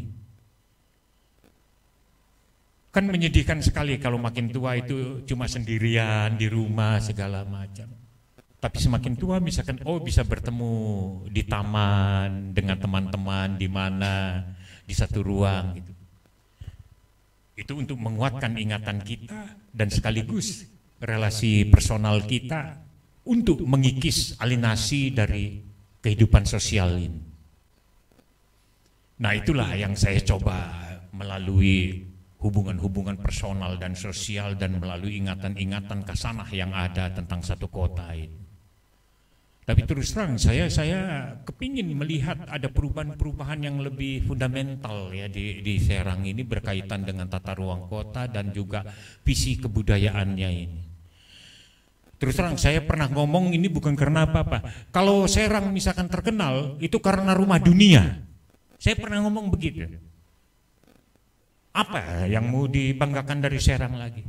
Kan menyedihkan sekali kalau makin tua itu cuma sendirian di rumah segala macam. Tapi semakin tua misalkan bisa bertemu di taman dengan teman-teman di mana di satu ruang gitu. Itu untuk menguatkan ingatan kita dan sekaligus relasi personal kita untuk mengikis alienasi dari kehidupan sosial ini. Nah, itulah yang saya coba melalui hubungan-hubungan personal dan sosial dan melalui ingatan-ingatan kasanah yang ada tentang satu kota ini. Tapi terus terang saya kepingin melihat ada perubahan-perubahan yang lebih fundamental ya di Serang ini berkaitan dengan tata ruang kota dan juga visi kebudayaannya ini. Terus terang saya pernah ngomong ini bukan karena apa-apa. Kalau Serang misalkan terkenal itu karena rumah dunia. Saya pernah ngomong begitu. Apa yang mau dibanggakan dari Serang lagi?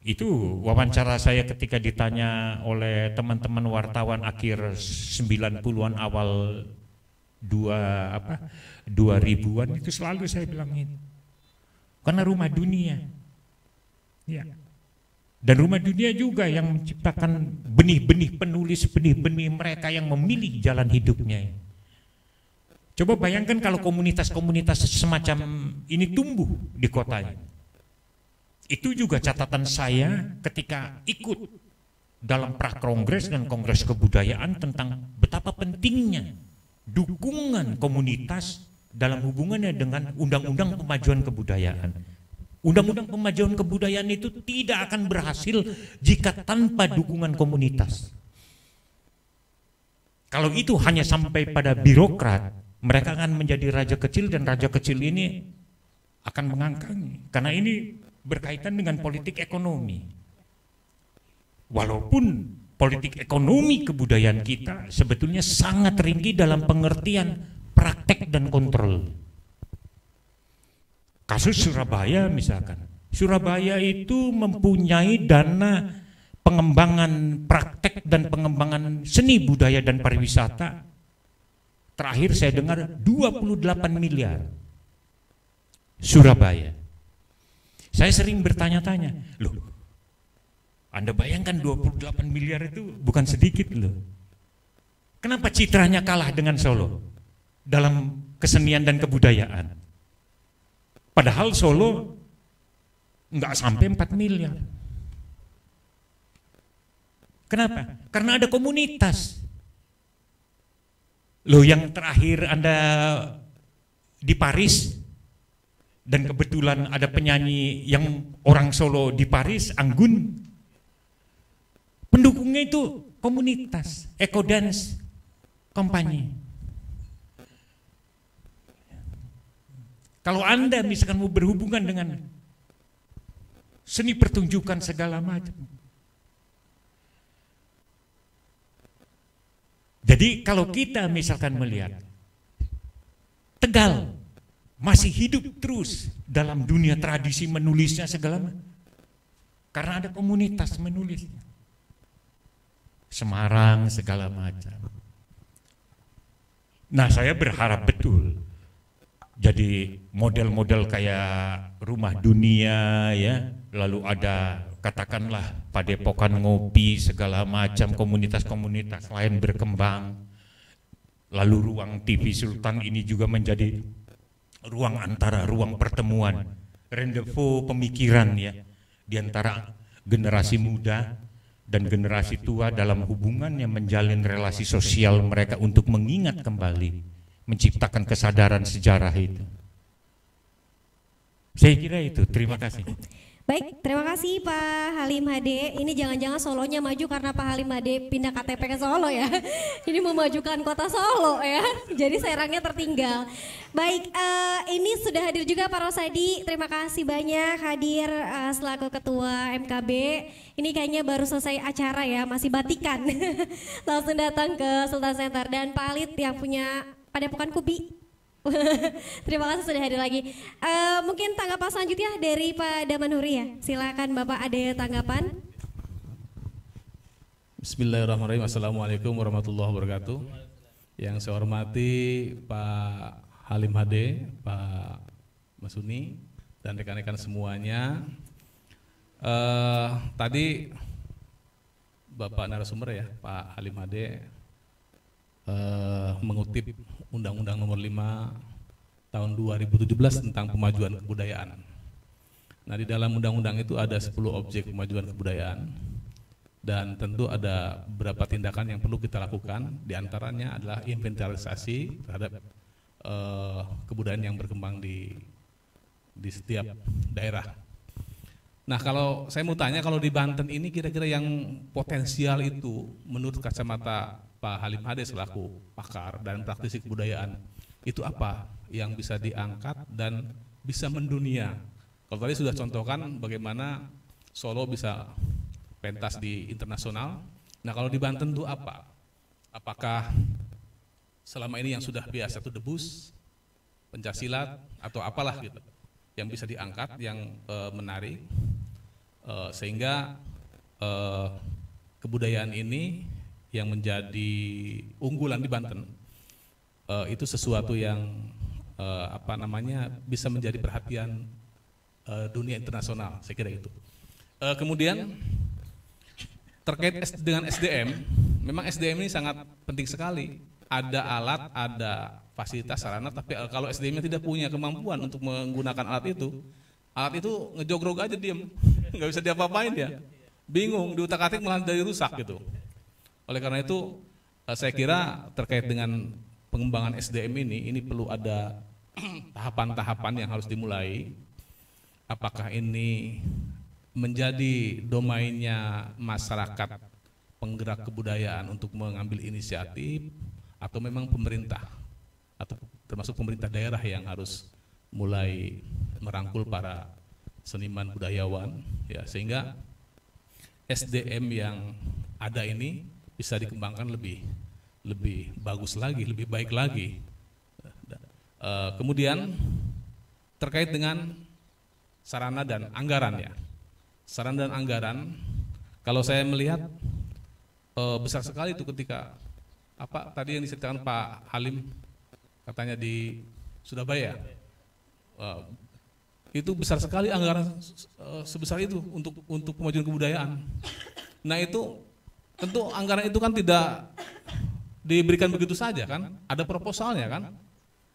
Itu wawancara saya ketika ditanya oleh teman-teman wartawan akhir 90-an awal 2000-an itu selalu saya bilang ini. Karena rumah dunia. Ya. Dan Rumah Dunia juga yang menciptakan benih-benih penulis, benih-benih mereka yang memilih jalan hidupnya. Coba bayangkan kalau komunitas-komunitas semacam ini tumbuh di kotanya. Itu juga catatan saya ketika ikut dalam prakongres dan kongres kebudayaan tentang betapa pentingnya dukungan komunitas dalam hubungannya dengan undang-undang pemajuan kebudayaan. Undang-undang pemajuan kebudayaan itu tidak akan berhasil jika tanpa dukungan komunitas. Kalau itu hanya sampai pada birokrat, mereka akan menjadi raja kecil dan raja kecil ini akan mengangkangi. Karena ini berkaitan dengan politik ekonomi. Walaupun politik ekonomi kebudayaan kita sebetulnya sangat tinggi dalam pengertian praktek dan kontrol. Kasus Surabaya misalkan, Surabaya itu mempunyai dana pengembangan praktek dan pengembangan seni budaya dan pariwisata. Terakhir saya dengar 28 miliar. Surabaya. Saya sering bertanya-tanya, loh, Anda bayangkan 28 miliar itu bukan sedikit loh. Kenapa citranya kalah dengan Solo dalam kesenian dan kebudayaan? Padahal Solo nggak sampai 4 miliar. Kenapa? Karena ada komunitas. Loh, yang terakhir Anda di Paris, dan kebetulan ada penyanyi yang orang Solo di Paris, Anggun. Pendukungnya itu komunitas, Eco Dance Company. Kalau Anda misalkan mau berhubungan dengan seni pertunjukan segala macam. Jadi kalau kita misalkan melihat Tegal masih hidup terus dalam dunia tradisi menulisnya segala macam, karena ada komunitas menulisnya. Semarang segala macam. Nah, saya berharap betul jadi model-model kayak Rumah Dunia ya, lalu ada katakanlah Padepokan Ngopi segala macam, komunitas-komunitas lain berkembang. Lalu ruang TV Sultan ini juga menjadi ruang antara ruang pertemuan, rendezvous pemikiran ya, di antara generasi muda dan generasi tua dalam hubungannya menjalin relasi sosial mereka untuk mengingat kembali, menciptakan kesadaran sejarah itu. Saya kira itu, terima kasih. Baik, terima kasih Pak Halim Hade. Ini jangan-jangan Solonya maju karena Pak Halim Hade pindah KTP ke Solo ya. Ini memajukan kota Solo ya. Jadi Serangnya tertinggal. Baik, ini sudah hadir juga Pak Rosadi. Terima kasih banyak hadir selaku Ketua MKB. Ini kayaknya baru selesai acara ya, masih batikan. Langsung datang ke Sultan Center. Dan Pak Alit yang punya Padepokan Kubi. Terima kasih sudah hadir lagi. Mungkin tanggapan selanjutnya dari Pak Damanhuri ya. Silakan Bapak, ada tanggapan. Bismillahirrahmanirrahim. Assalamualaikum warahmatullahi wabarakatuh. Yang saya hormati Pak Halim Hade, Pak Masuni, dan rekan-rekan semuanya. Tadi Bapak narasumber ya, Pak Halim Hade, mengutip Undang-Undang Nomor 5 Tahun 2017 tentang pemajuan kebudayaan. Nah, di dalam undang-undang itu ada 10 objek pemajuan kebudayaan, dan tentu ada beberapa tindakan yang perlu kita lakukan. Di antaranya adalah inventarisasi terhadap kebudayaan yang berkembang di setiap daerah. Nah, kalau saya mau tanya, kalau di Banten ini kira-kira yang potensial itu menurut kacamata Pak Halim Hade selaku pakar dan praktisi kebudayaan, itu apa yang bisa diangkat dan bisa mendunia? Kalau tadi sudah contohkan bagaimana Solo bisa pentas di internasional. Nah, kalau di Banten itu apa? Apakah selama ini yang sudah biasa itu debus, pencaksilat, atau apalah gitu yang bisa diangkat, yang menarik, sehingga kebudayaan ini yang menjadi unggulan di Banten itu sesuatu yang bisa menjadi perhatian dunia internasional, saya kira itu. Kemudian terkait dengan SDM, memang SDM ini sangat penting sekali. Ada alat, ada fasilitas, sarana, tapi kalau SDM-nya tidak punya kemampuan untuk menggunakan alat itu ngejogrok aja diem, nggak bisa diapa-apain dia, bingung, diutak-atik malah dari rusak gitu. Oleh karena itu, saya kira terkait dengan pengembangan SDM ini perlu ada tahapan-tahapan yang harus dimulai. Apakah ini menjadi domainnya masyarakat penggerak kebudayaan untuk mengambil inisiatif, atau memang pemerintah atau termasuk pemerintah daerah yang harus mulai merangkul para seniman budayawan, ya, sehingga SDM yang ada ini bisa dikembangkan lebih bagus lagi, lebih baik lagi. Kemudian terkait dengan sarana dan anggaran, ya. Sarana dan anggaran, kalau saya melihat besar sekali itu ketika tadi yang diceritakan Pak Halim, katanya di Surabaya, itu besar sekali anggaran sebesar itu untuk kemajuan kebudayaan. Nah itu tentu anggaran itu kan tidak diberikan begitu saja kan, ada proposalnya kan,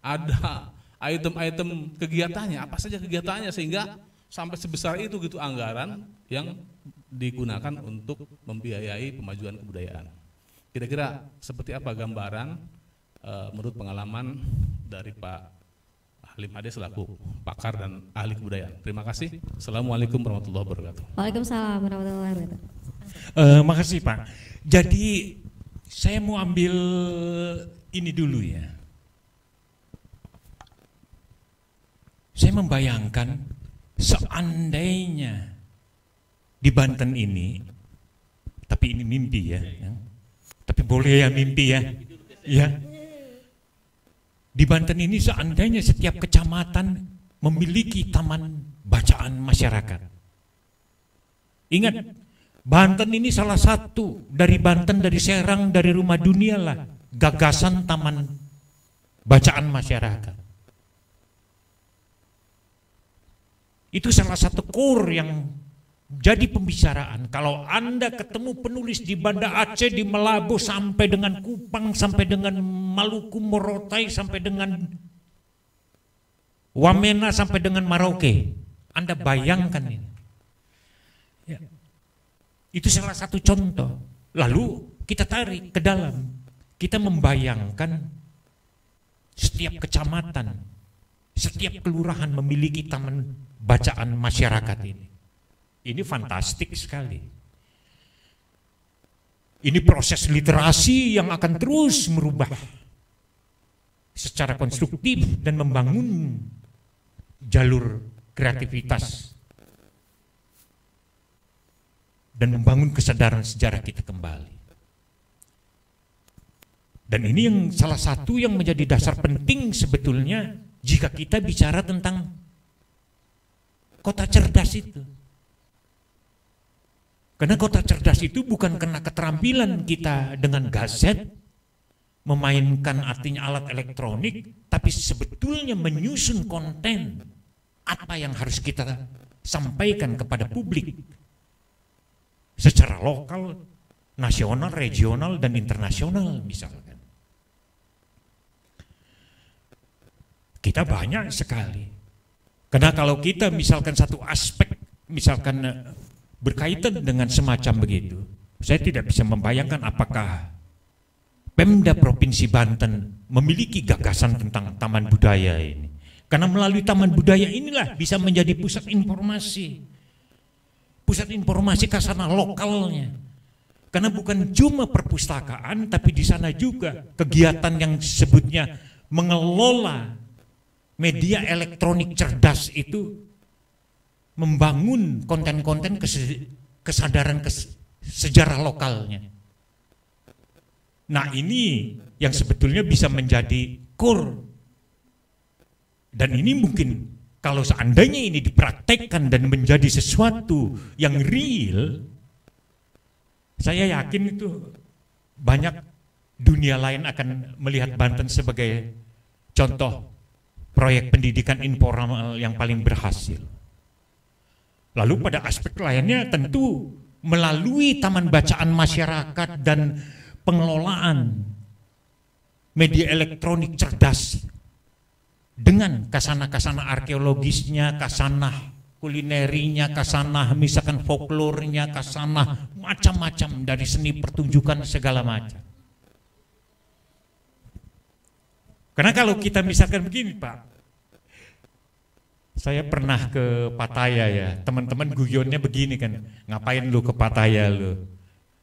ada item-item kegiatannya, apa saja kegiatannya, sehingga sampai sebesar itu gitu anggaran yang digunakan untuk membiayai pemajuan kebudayaan. Kira-kira seperti apa gambaran menurut pengalaman dari Pak Halim Hade selaku pakar dan ahli kebudayaan. Terima kasih. Assalamualaikum warahmatullahi wabarakatuh. Waalaikumsalam warahmatullahi wabarakatuh. Makasih Pak. Jadi saya mau ambil ini dulu ya. Saya membayangkan seandainya di Banten ini, tapi ini mimpi ya, tapi boleh ya mimpi ya, ya. Di Banten ini seandainya setiap kecamatan memiliki taman bacaan masyarakat. Ingat, Banten ini salah satu dari Banten, dari Serang, dari Rumah Dunia lah, gagasan taman bacaan masyarakat. Itu salah satu core yang jadi pembicaraan. Kalau Anda ketemu penulis di Banda Aceh, di Malabo, sampai dengan Kupang, sampai dengan Maluku, Morotai, sampai dengan Wamena, sampai dengan Merauke, Anda bayangkan ini. Ya. Itu salah satu contoh. Lalu kita tarik ke dalam. Kita membayangkan setiap kecamatan, setiap kelurahan memiliki taman bacaan masyarakat ini. Ini fantastik sekali. Ini proses literasi yang akan terus merubah secara konstruktif dan membangun jalur kreativitas dan membangun kesadaran sejarah kita kembali. Dan ini yang salah satu yang menjadi dasar penting sebetulnya jika kita bicara tentang kota cerdas itu. Karena kota cerdas itu bukan karena keterampilan kita dengan gadget, memainkan artinya alat elektronik, tapi sebetulnya menyusun konten apa yang harus kita sampaikan kepada publik secara lokal, nasional, regional, dan internasional misalkan. Kita banyak sekali. Karena kalau kita misalkan satu aspek, misalkan berkaitan dengan semacam begitu, saya tidak bisa membayangkan apakah Pemda Provinsi Banten memiliki gagasan tentang taman budaya ini. Karena melalui taman budaya inilah bisa menjadi pusat informasi kasana lokalnya. Karena bukan cuma perpustakaan, tapi di sana juga kegiatan yang disebutnya mengelola media elektronik cerdas itu membangun konten-konten kesadaran sejarah lokalnya. Nah ini yang sebetulnya bisa menjadi core. Dan ini mungkin kalau seandainya ini dipraktekkan dan menjadi sesuatu yang real, saya yakin itu banyak dunia lain akan melihat Banten sebagai contoh proyek pendidikan informal yang paling berhasil. Lalu pada aspek lainnya tentu melalui taman bacaan masyarakat dan pengelolaan media elektronik cerdas dengan kasana-kasana arkeologisnya, kasana kulinerinya, kasana misalkan folklornya, kasana macam-macam dari seni pertunjukan segala macam. Karena kalau kita misalkan begini Pak, saya pernah ke Pattaya ya, teman-teman guyonnya begini kan, ngapain lu ke Pattaya lu?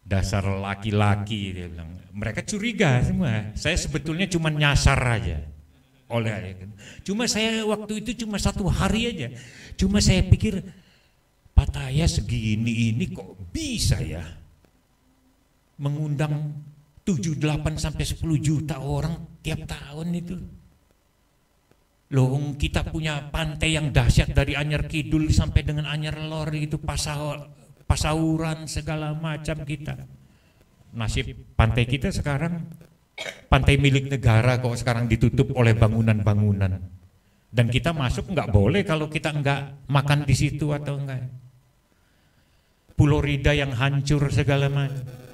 Dasar laki-laki, dia bilang. Mereka curiga semua. Saya sebetulnya cuma nyasar aja. Cuma saya waktu itu cuma 1 hari aja. Cuma saya pikir Pattaya segini ini kok bisa ya mengundang 7, 8 sampai 10 juta orang tiap tahun itu. Loh, kita punya pantai yang dahsyat dari Anyar Kidul sampai dengan Anyar Lor itu Pasauran segala macam kita. Nasib pantai kita sekarang pantai milik negara kok sekarang ditutup oleh bangunan-bangunan. Dan kita masuk nggak boleh kalau kita nggak makan di situ atau enggak. Pulau Rida yang hancur segala macam.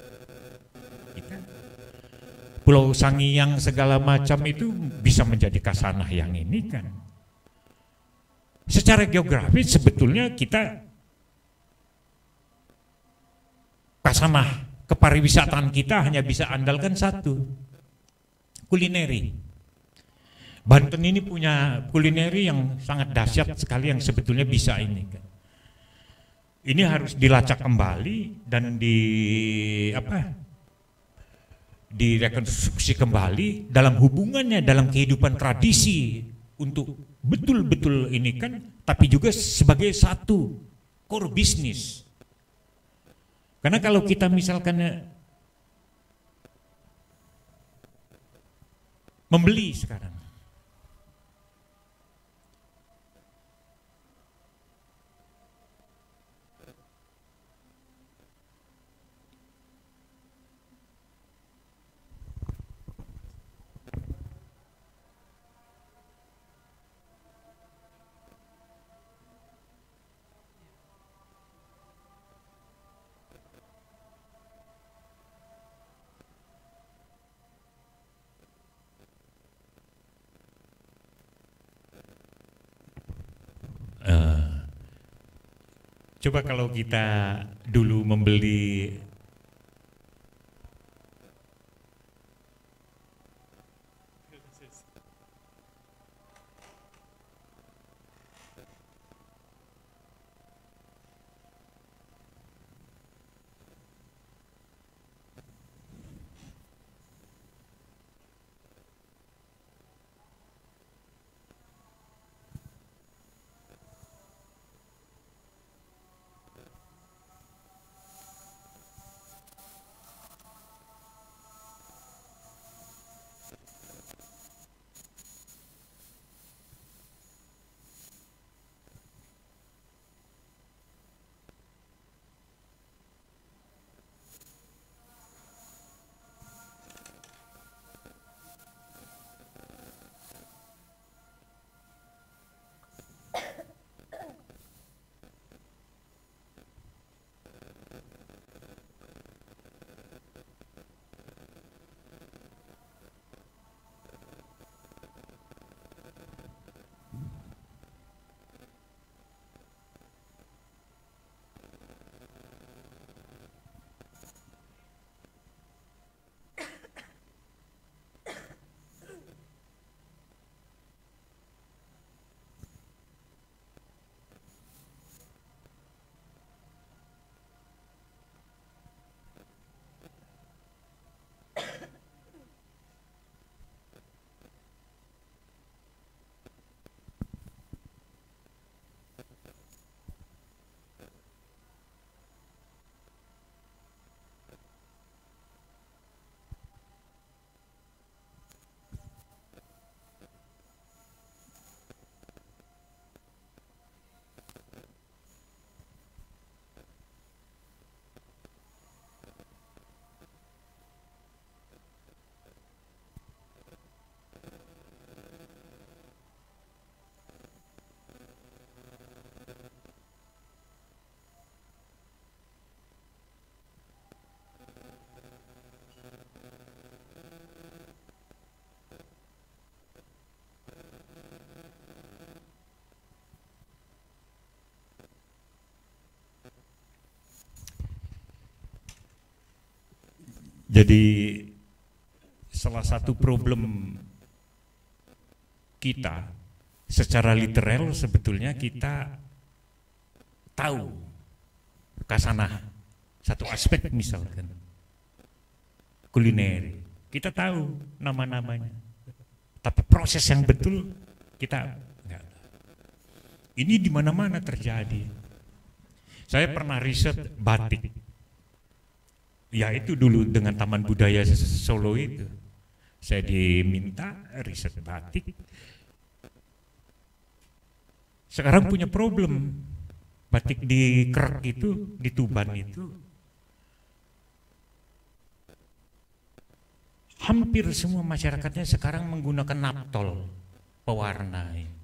Pulau Sangiang segala macam itu bisa menjadi kasanah yang ini kan. Secara geografis sebetulnya kita kasanah kepariwisataan kita hanya bisa andalkan satu, kulineri. Banten ini punya kulineri yang sangat dahsyat sekali yang sebetulnya bisa ini kan. Ini harus dilacak kembali dan direkonstruksi kembali dalam hubungannya dalam kehidupan tradisi untuk betul-betul ini kan, tapi juga sebagai satu core bisnis. Karena kalau kita misalkan membeli sekarang, coba kalau kita dulu membeli Jadi salah satu problem kita secara literal sebetulnya kita tahu kasanah satu aspek, misalkan kuliner, kita tahu nama-namanya, tapi proses yang betul kita enggak. Ini di mana-mana terjadi. Saya pernah riset batik, ya itu dulu dengan Taman Budaya Solo itu, saya diminta riset batik. Sekarang punya problem, batik di Krek itu, di Tuban itu, hampir semua masyarakatnya sekarang menggunakan naptol pewarna.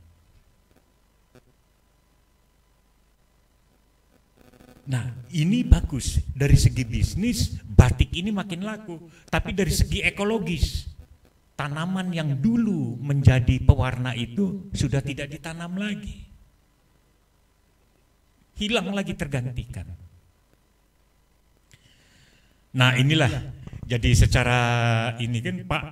Nah, ini bagus dari segi bisnis, batik ini makin laku, tapi dari segi ekologis, tanaman yang dulu menjadi pewarna itu sudah tidak ditanam lagi. Hilang lagi, tergantikan. Nah, inilah, jadi secara ini kan Pak,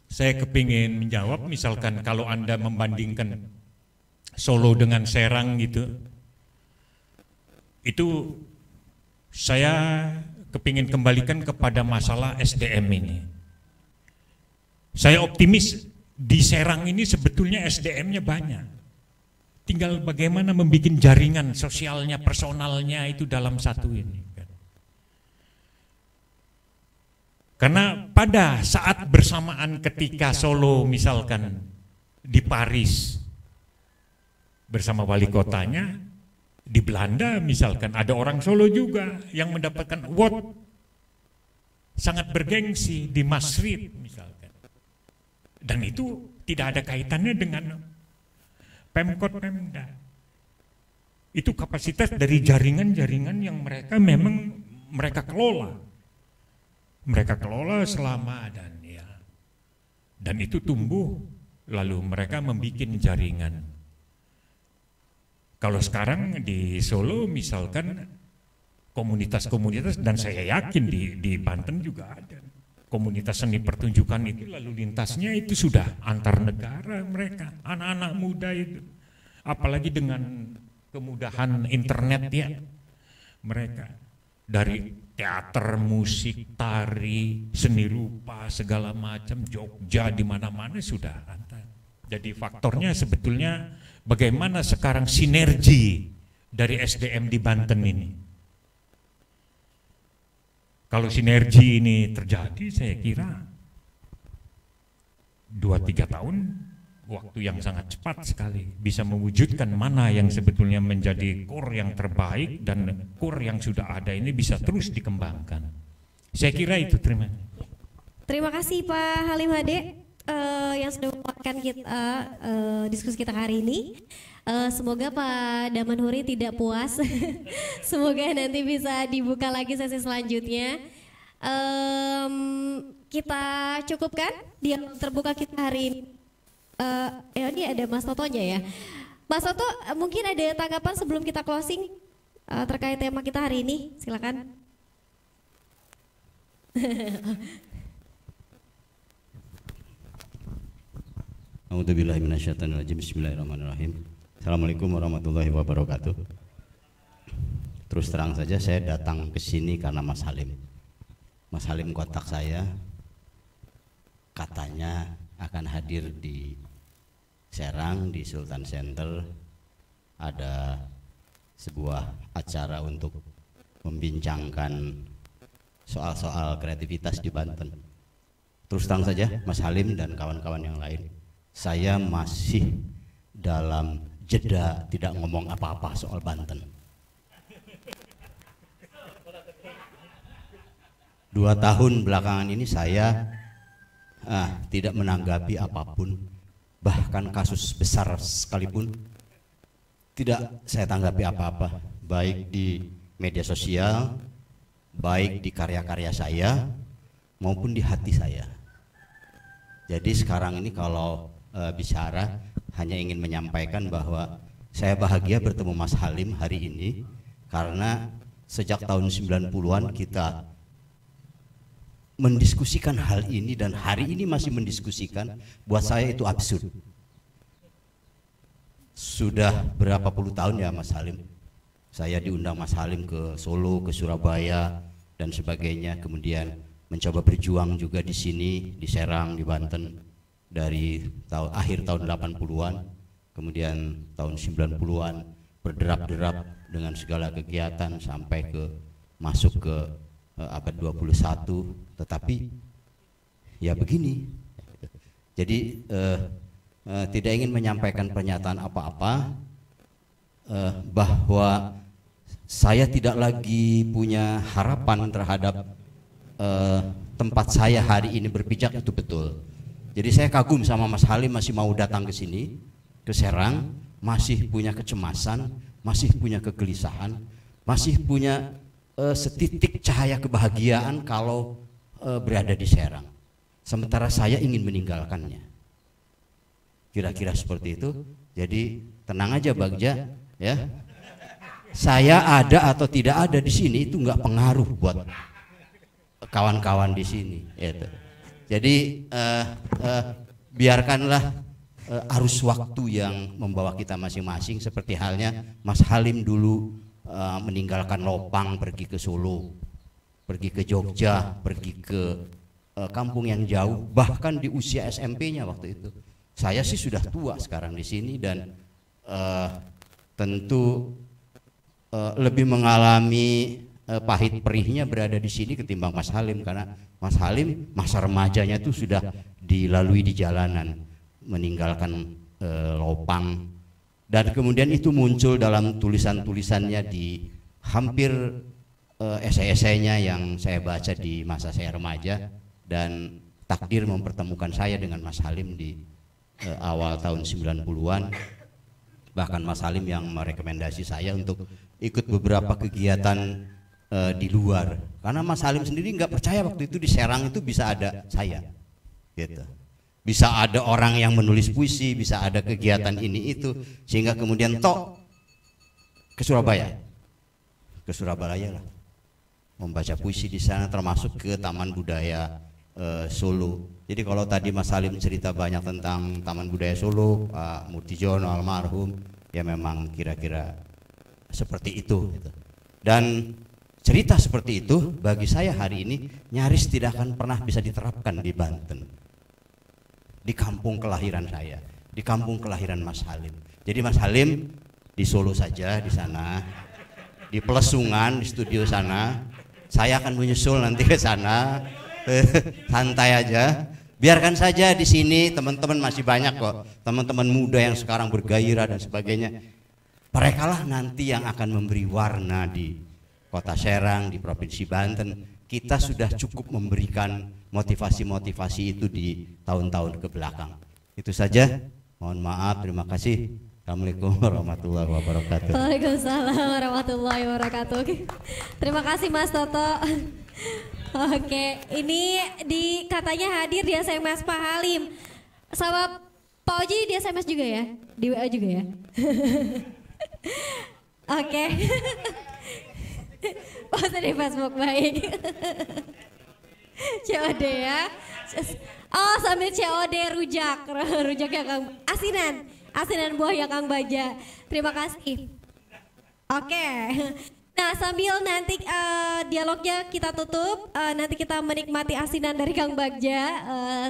saya kepingin menjawab, misalkan kalau Anda membandingkan Solo dengan Serang gitu, itu saya kepingin kembalikan kepada masalah SDM ini. Saya optimis di Serang ini sebetulnya SDM-nya banyak. Tinggal bagaimana membuat jaringan sosialnya, personalnya itu dalam satu ini. Karena pada saat bersamaan ketika Solo misalkan di Paris bersama wali kotanya, di Belanda misalkan ada orang Solo juga yang mendapatkan award sangat bergengsi di Maastricht misalkan. Dan itu tidak ada kaitannya dengan Pemkot Pemda. Itu kapasitas dari jaringan-jaringan yang mereka memang mereka kelola. Mereka kelola selama dan itu tumbuh, lalu mereka membuat jaringan. Kalau sekarang di Solo misalkan komunitas-komunitas, dan saya yakin di Banten juga ada komunitas seni pertunjukan itu, lalu lintasnya itu sudah antar negara mereka, anak-anak muda itu, apalagi dengan kemudahan internet ya, mereka dari teater, musik, tari, seni rupa, segala macam, Jogja di mana-mana sudah antar. Jadi faktornya sebetulnya bagaimana sekarang sinergi dari SDM di Banten ini. Kalau sinergi ini terjadi, saya kira 2-3 tahun, waktu yang sangat cepat sekali, bisa mewujudkan mana yang sebetulnya menjadi core yang terbaik, dan core yang sudah ada ini bisa terus dikembangkan. Saya kira itu. Terima kasih Pak Halim Hade yang sudah mewakilkan kita diskusi kita hari ini. Semoga Pak Damanhuri tidak puas. Semoga nanti bisa dibuka lagi sesi selanjutnya. Kita cukupkan dialog terbuka kita hari ini. Ini ada Mas Totonya ya. Mas Toto, mungkin ada tanggapan sebelum kita closing terkait tema kita hari ini? Silakan. A'udzubillahi minasyaitonirrajim. Bismillahirrahmanirrahim. Assalamualaikum warahmatullahi wabarakatuh. Terus terang saja saya datang ke sini karena Mas Halim. Mas Halim kontak saya, katanya akan hadir di Serang di Sultan Center, ada sebuah acara untuk membincangkan soal-soal kreativitas di Banten. Terus terang saja Mas Halim dan kawan-kawan yang lain, saya masih dalam jeda tidak ngomong apa-apa soal Banten. 2 tahun belakangan ini saya tidak menanggapi apapun, bahkan kasus besar sekalipun tidak saya tanggapi apa-apa, baik di media sosial, baik di karya-karya saya maupun di hati saya. Jadi sekarang ini kalau bicara hanya ingin menyampaikan bahwa saya bahagia bertemu Mas Halim hari ini, karena sejak tahun 90-an kita mendiskusikan hal ini dan hari ini masih mendiskusikan, buat saya itu absurd. Sudah berapa puluh tahun ya Mas Halim, saya diundang Mas Halim ke Solo, ke Surabaya dan sebagainya, kemudian mencoba berjuang juga di sini, di Serang, di Banten dari akhir tahun 80-an, kemudian tahun 90-an berderap-derap dengan segala kegiatan sampai ke masuk ke abad 21, tetapi ya begini. Jadi tidak ingin menyampaikan pernyataan apa-apa, bahwa saya tidak lagi punya harapan terhadap tempat saya hari ini berpijak, itu betul. Jadi saya kagum sama Mas Halim masih mau datang ke sini, ke Serang, masih punya kecemasan, masih punya kegelisahan, masih punya setitik cahaya kebahagiaan kalau berada di Serang. Sementara saya ingin meninggalkannya. Kira-kira seperti itu. Jadi tenang aja Bagja, ya. Saya ada atau tidak ada di sini itu nggak pengaruh buat kawan-kawan di sini. Gitu. Jadi biarkanlah arus waktu yang membawa kita masing-masing, seperti halnya Mas Halim dulu meninggalkan Lopang, pergi ke Solo, pergi ke Jogja, pergi ke kampung yang jauh, bahkan di usia SMP-nya waktu itu. Saya sih sudah tua sekarang di sini dan tentu lebih mengalami pahit perihnya berada di sini ketimbang Mas Halim, karena Mas Halim masa remajanya itu sudah dilalui di jalanan, meninggalkan Lopang, dan kemudian itu muncul dalam tulisan-tulisannya di hampir esai-esainya yang saya baca di masa saya remaja, dan takdir mempertemukan saya dengan Mas Halim di awal tahun 90-an. Bahkan Mas Halim yang merekomendasi saya untuk ikut beberapa kegiatan di luar, karena Mas Halim sendiri nggak percaya waktu itu di Serang itu bisa ada saya, gitu. Bisa ada orang yang menulis puisi, bisa ada kegiatan ini itu, sehingga kemudian ke Surabaya lah, membaca puisi di sana, termasuk ke Taman Budaya Solo. Jadi kalau tadi Mas Halim cerita banyak tentang Taman Budaya Solo, Pak Murtijono almarhum, ya memang kira-kira seperti itu. Dan cerita seperti itu bagi saya hari ini nyaris tidak akan pernah bisa diterapkan di Banten, di kampung kelahiran saya, di kampung kelahiran Mas Halim. Jadi Mas Halim di Solo saja, di sana, di Pelesungan, di studio sana. Saya akan menyusul nanti ke sana. Santai aja, biarkan saja di sini. Teman-teman masih banyak kok, teman-teman muda yang sekarang bergairah dan sebagainya. Merekalah nanti yang akan memberi warna di Kota Serang, di Provinsi Banten. Kita sudah cukup memberikan motivasi-motivasi itu di tahun-tahun ke belakang. Itu saja, mohon maaf, terima kasih. Assalamualaikum warahmatullahi wabarakatuh. Waalaikumsalam warahmatullahi wabarakatuh. Terima kasih Mas Toto. Oke, ini katanya hadir di SMS Pak Halim. Sama Pak Oji di SMS juga ya? Di WA juga ya? Oke. Post di Facebook, baik. COD ya. Oh, sambil COD rujak ya Kang. Asinan buah ya Kang Baja. Terima kasih. Oke. Nah, sambil nanti dialognya kita tutup, nanti kita menikmati asinan dari Kang Bagja,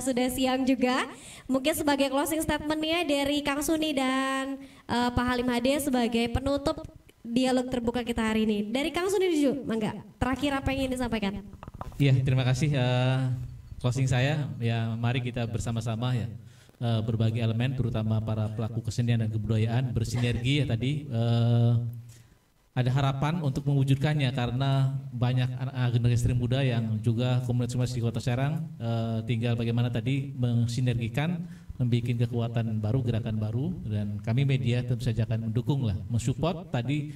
sudah siang juga. Mungkin sebagai closing statementnya dari Kang Suni dan Pak Halim Hade sebagai penutup dialog terbuka kita hari ini. Dari Kang Suni dulu, mangga. Terakhir apa yang ingin disampaikan? Iya, terima kasih. Closing saya, ya mari kita bersama-sama ya berbagai elemen, terutama para pelaku kesenian dan kebudayaan bersinergi ya tadi. Ada harapan untuk mewujudkannya karena banyak anak generasi muda yang juga komunitas di Kota Serang, tinggal bagaimana tadi mensinergikan, membuat kekuatan baru, gerakan baru, dan kami media tentu saja akan mendukung lah, mensupport tadi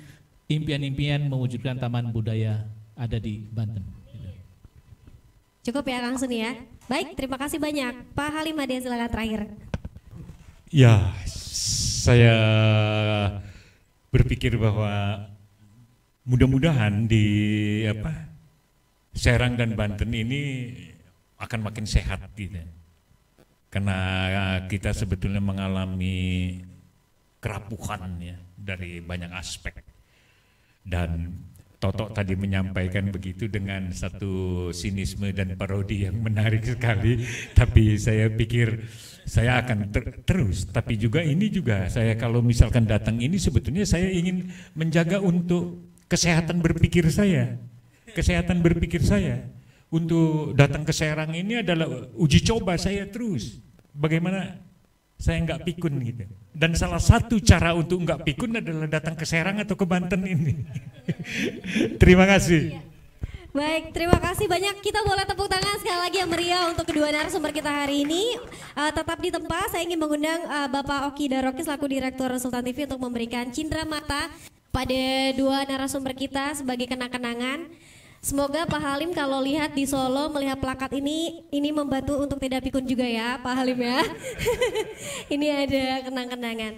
impian-impian mewujudkan taman budaya ada di Banten. Cukup ya Kang Suni ya. Baik, terima kasih banyak. Pak Halim Hade, silakan terakhir. Ya, saya berpikir bahwa mudah-mudahan di Serang dan Banten ini akan makin sehat gitu. Karena kita sebetulnya mengalami kerapuhan ya dari banyak aspek. Dan Toto tadi menyampaikan begitu dengan satu sinisme dan parodi yang menarik sekali. Tapi saya pikir saya akan terus. Tapi juga ini juga saya kalau misalkan datang ini sebetulnya saya ingin menjaga untuk kesehatan berpikir saya. Kesehatan berpikir saya. Untuk datang ke Serang ini adalah uji coba saya terus. Bagaimana saya nggak pikun gitu. Dan salah satu cara untuk nggak pikun adalah datang ke Serang atau ke Banten ini. Terima kasih. Baik, terima kasih banyak. Kita boleh tepuk tangan sekali lagi yang meriah untuk kedua narasumber kita hari ini. Tetap di tempat, saya ingin mengundang Bapak Oki Daroki selaku Direktur Sultan TV untuk memberikan cindera mata pada dua narasumber kita sebagai kenang-kenangan. Semoga Pak Halim kalau lihat di Solo melihat plakat ini membantu untuk tidak pikun juga ya Pak Halim ya. Ini ada kenang-kenangan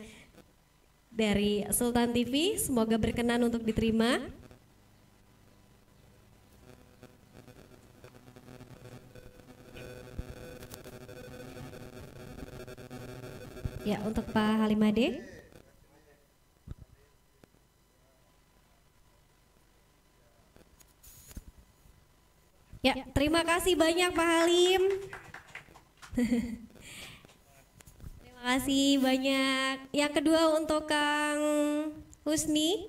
dari Sultan TV, semoga berkenan untuk diterima. Ya, untuk Pak Halim Ade. Ya, terima kasih banyak Pak Halim. Terima kasih banyak. Yang kedua untuk Kang Husni.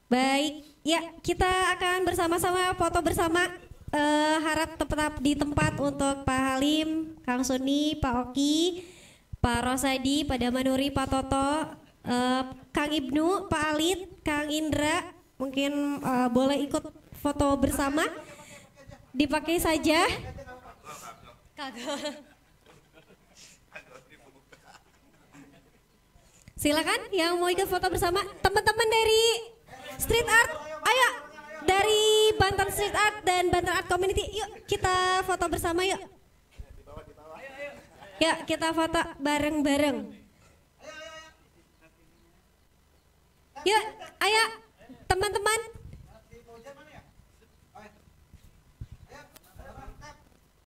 Baik, ya kita akan bersama-sama foto bersama. Harap tetap di tempat untuk Pak Halim, Kang Suni, Pak Oki, Pak Rosadi, Pak Damanuri, Pak Toto, Kang Ibnu, Pak Alit, Kang Indra, mungkin boleh ikut foto bersama. Dipakai saja. Silakan yang mau ikut foto bersama. Teman-teman dari Street Art, ayo. Dari Banten Street Art dan Banten Art Community, yuk kita foto bersama yuk. Ya, kita foto bareng-bareng. Yuk, ayo teman-teman.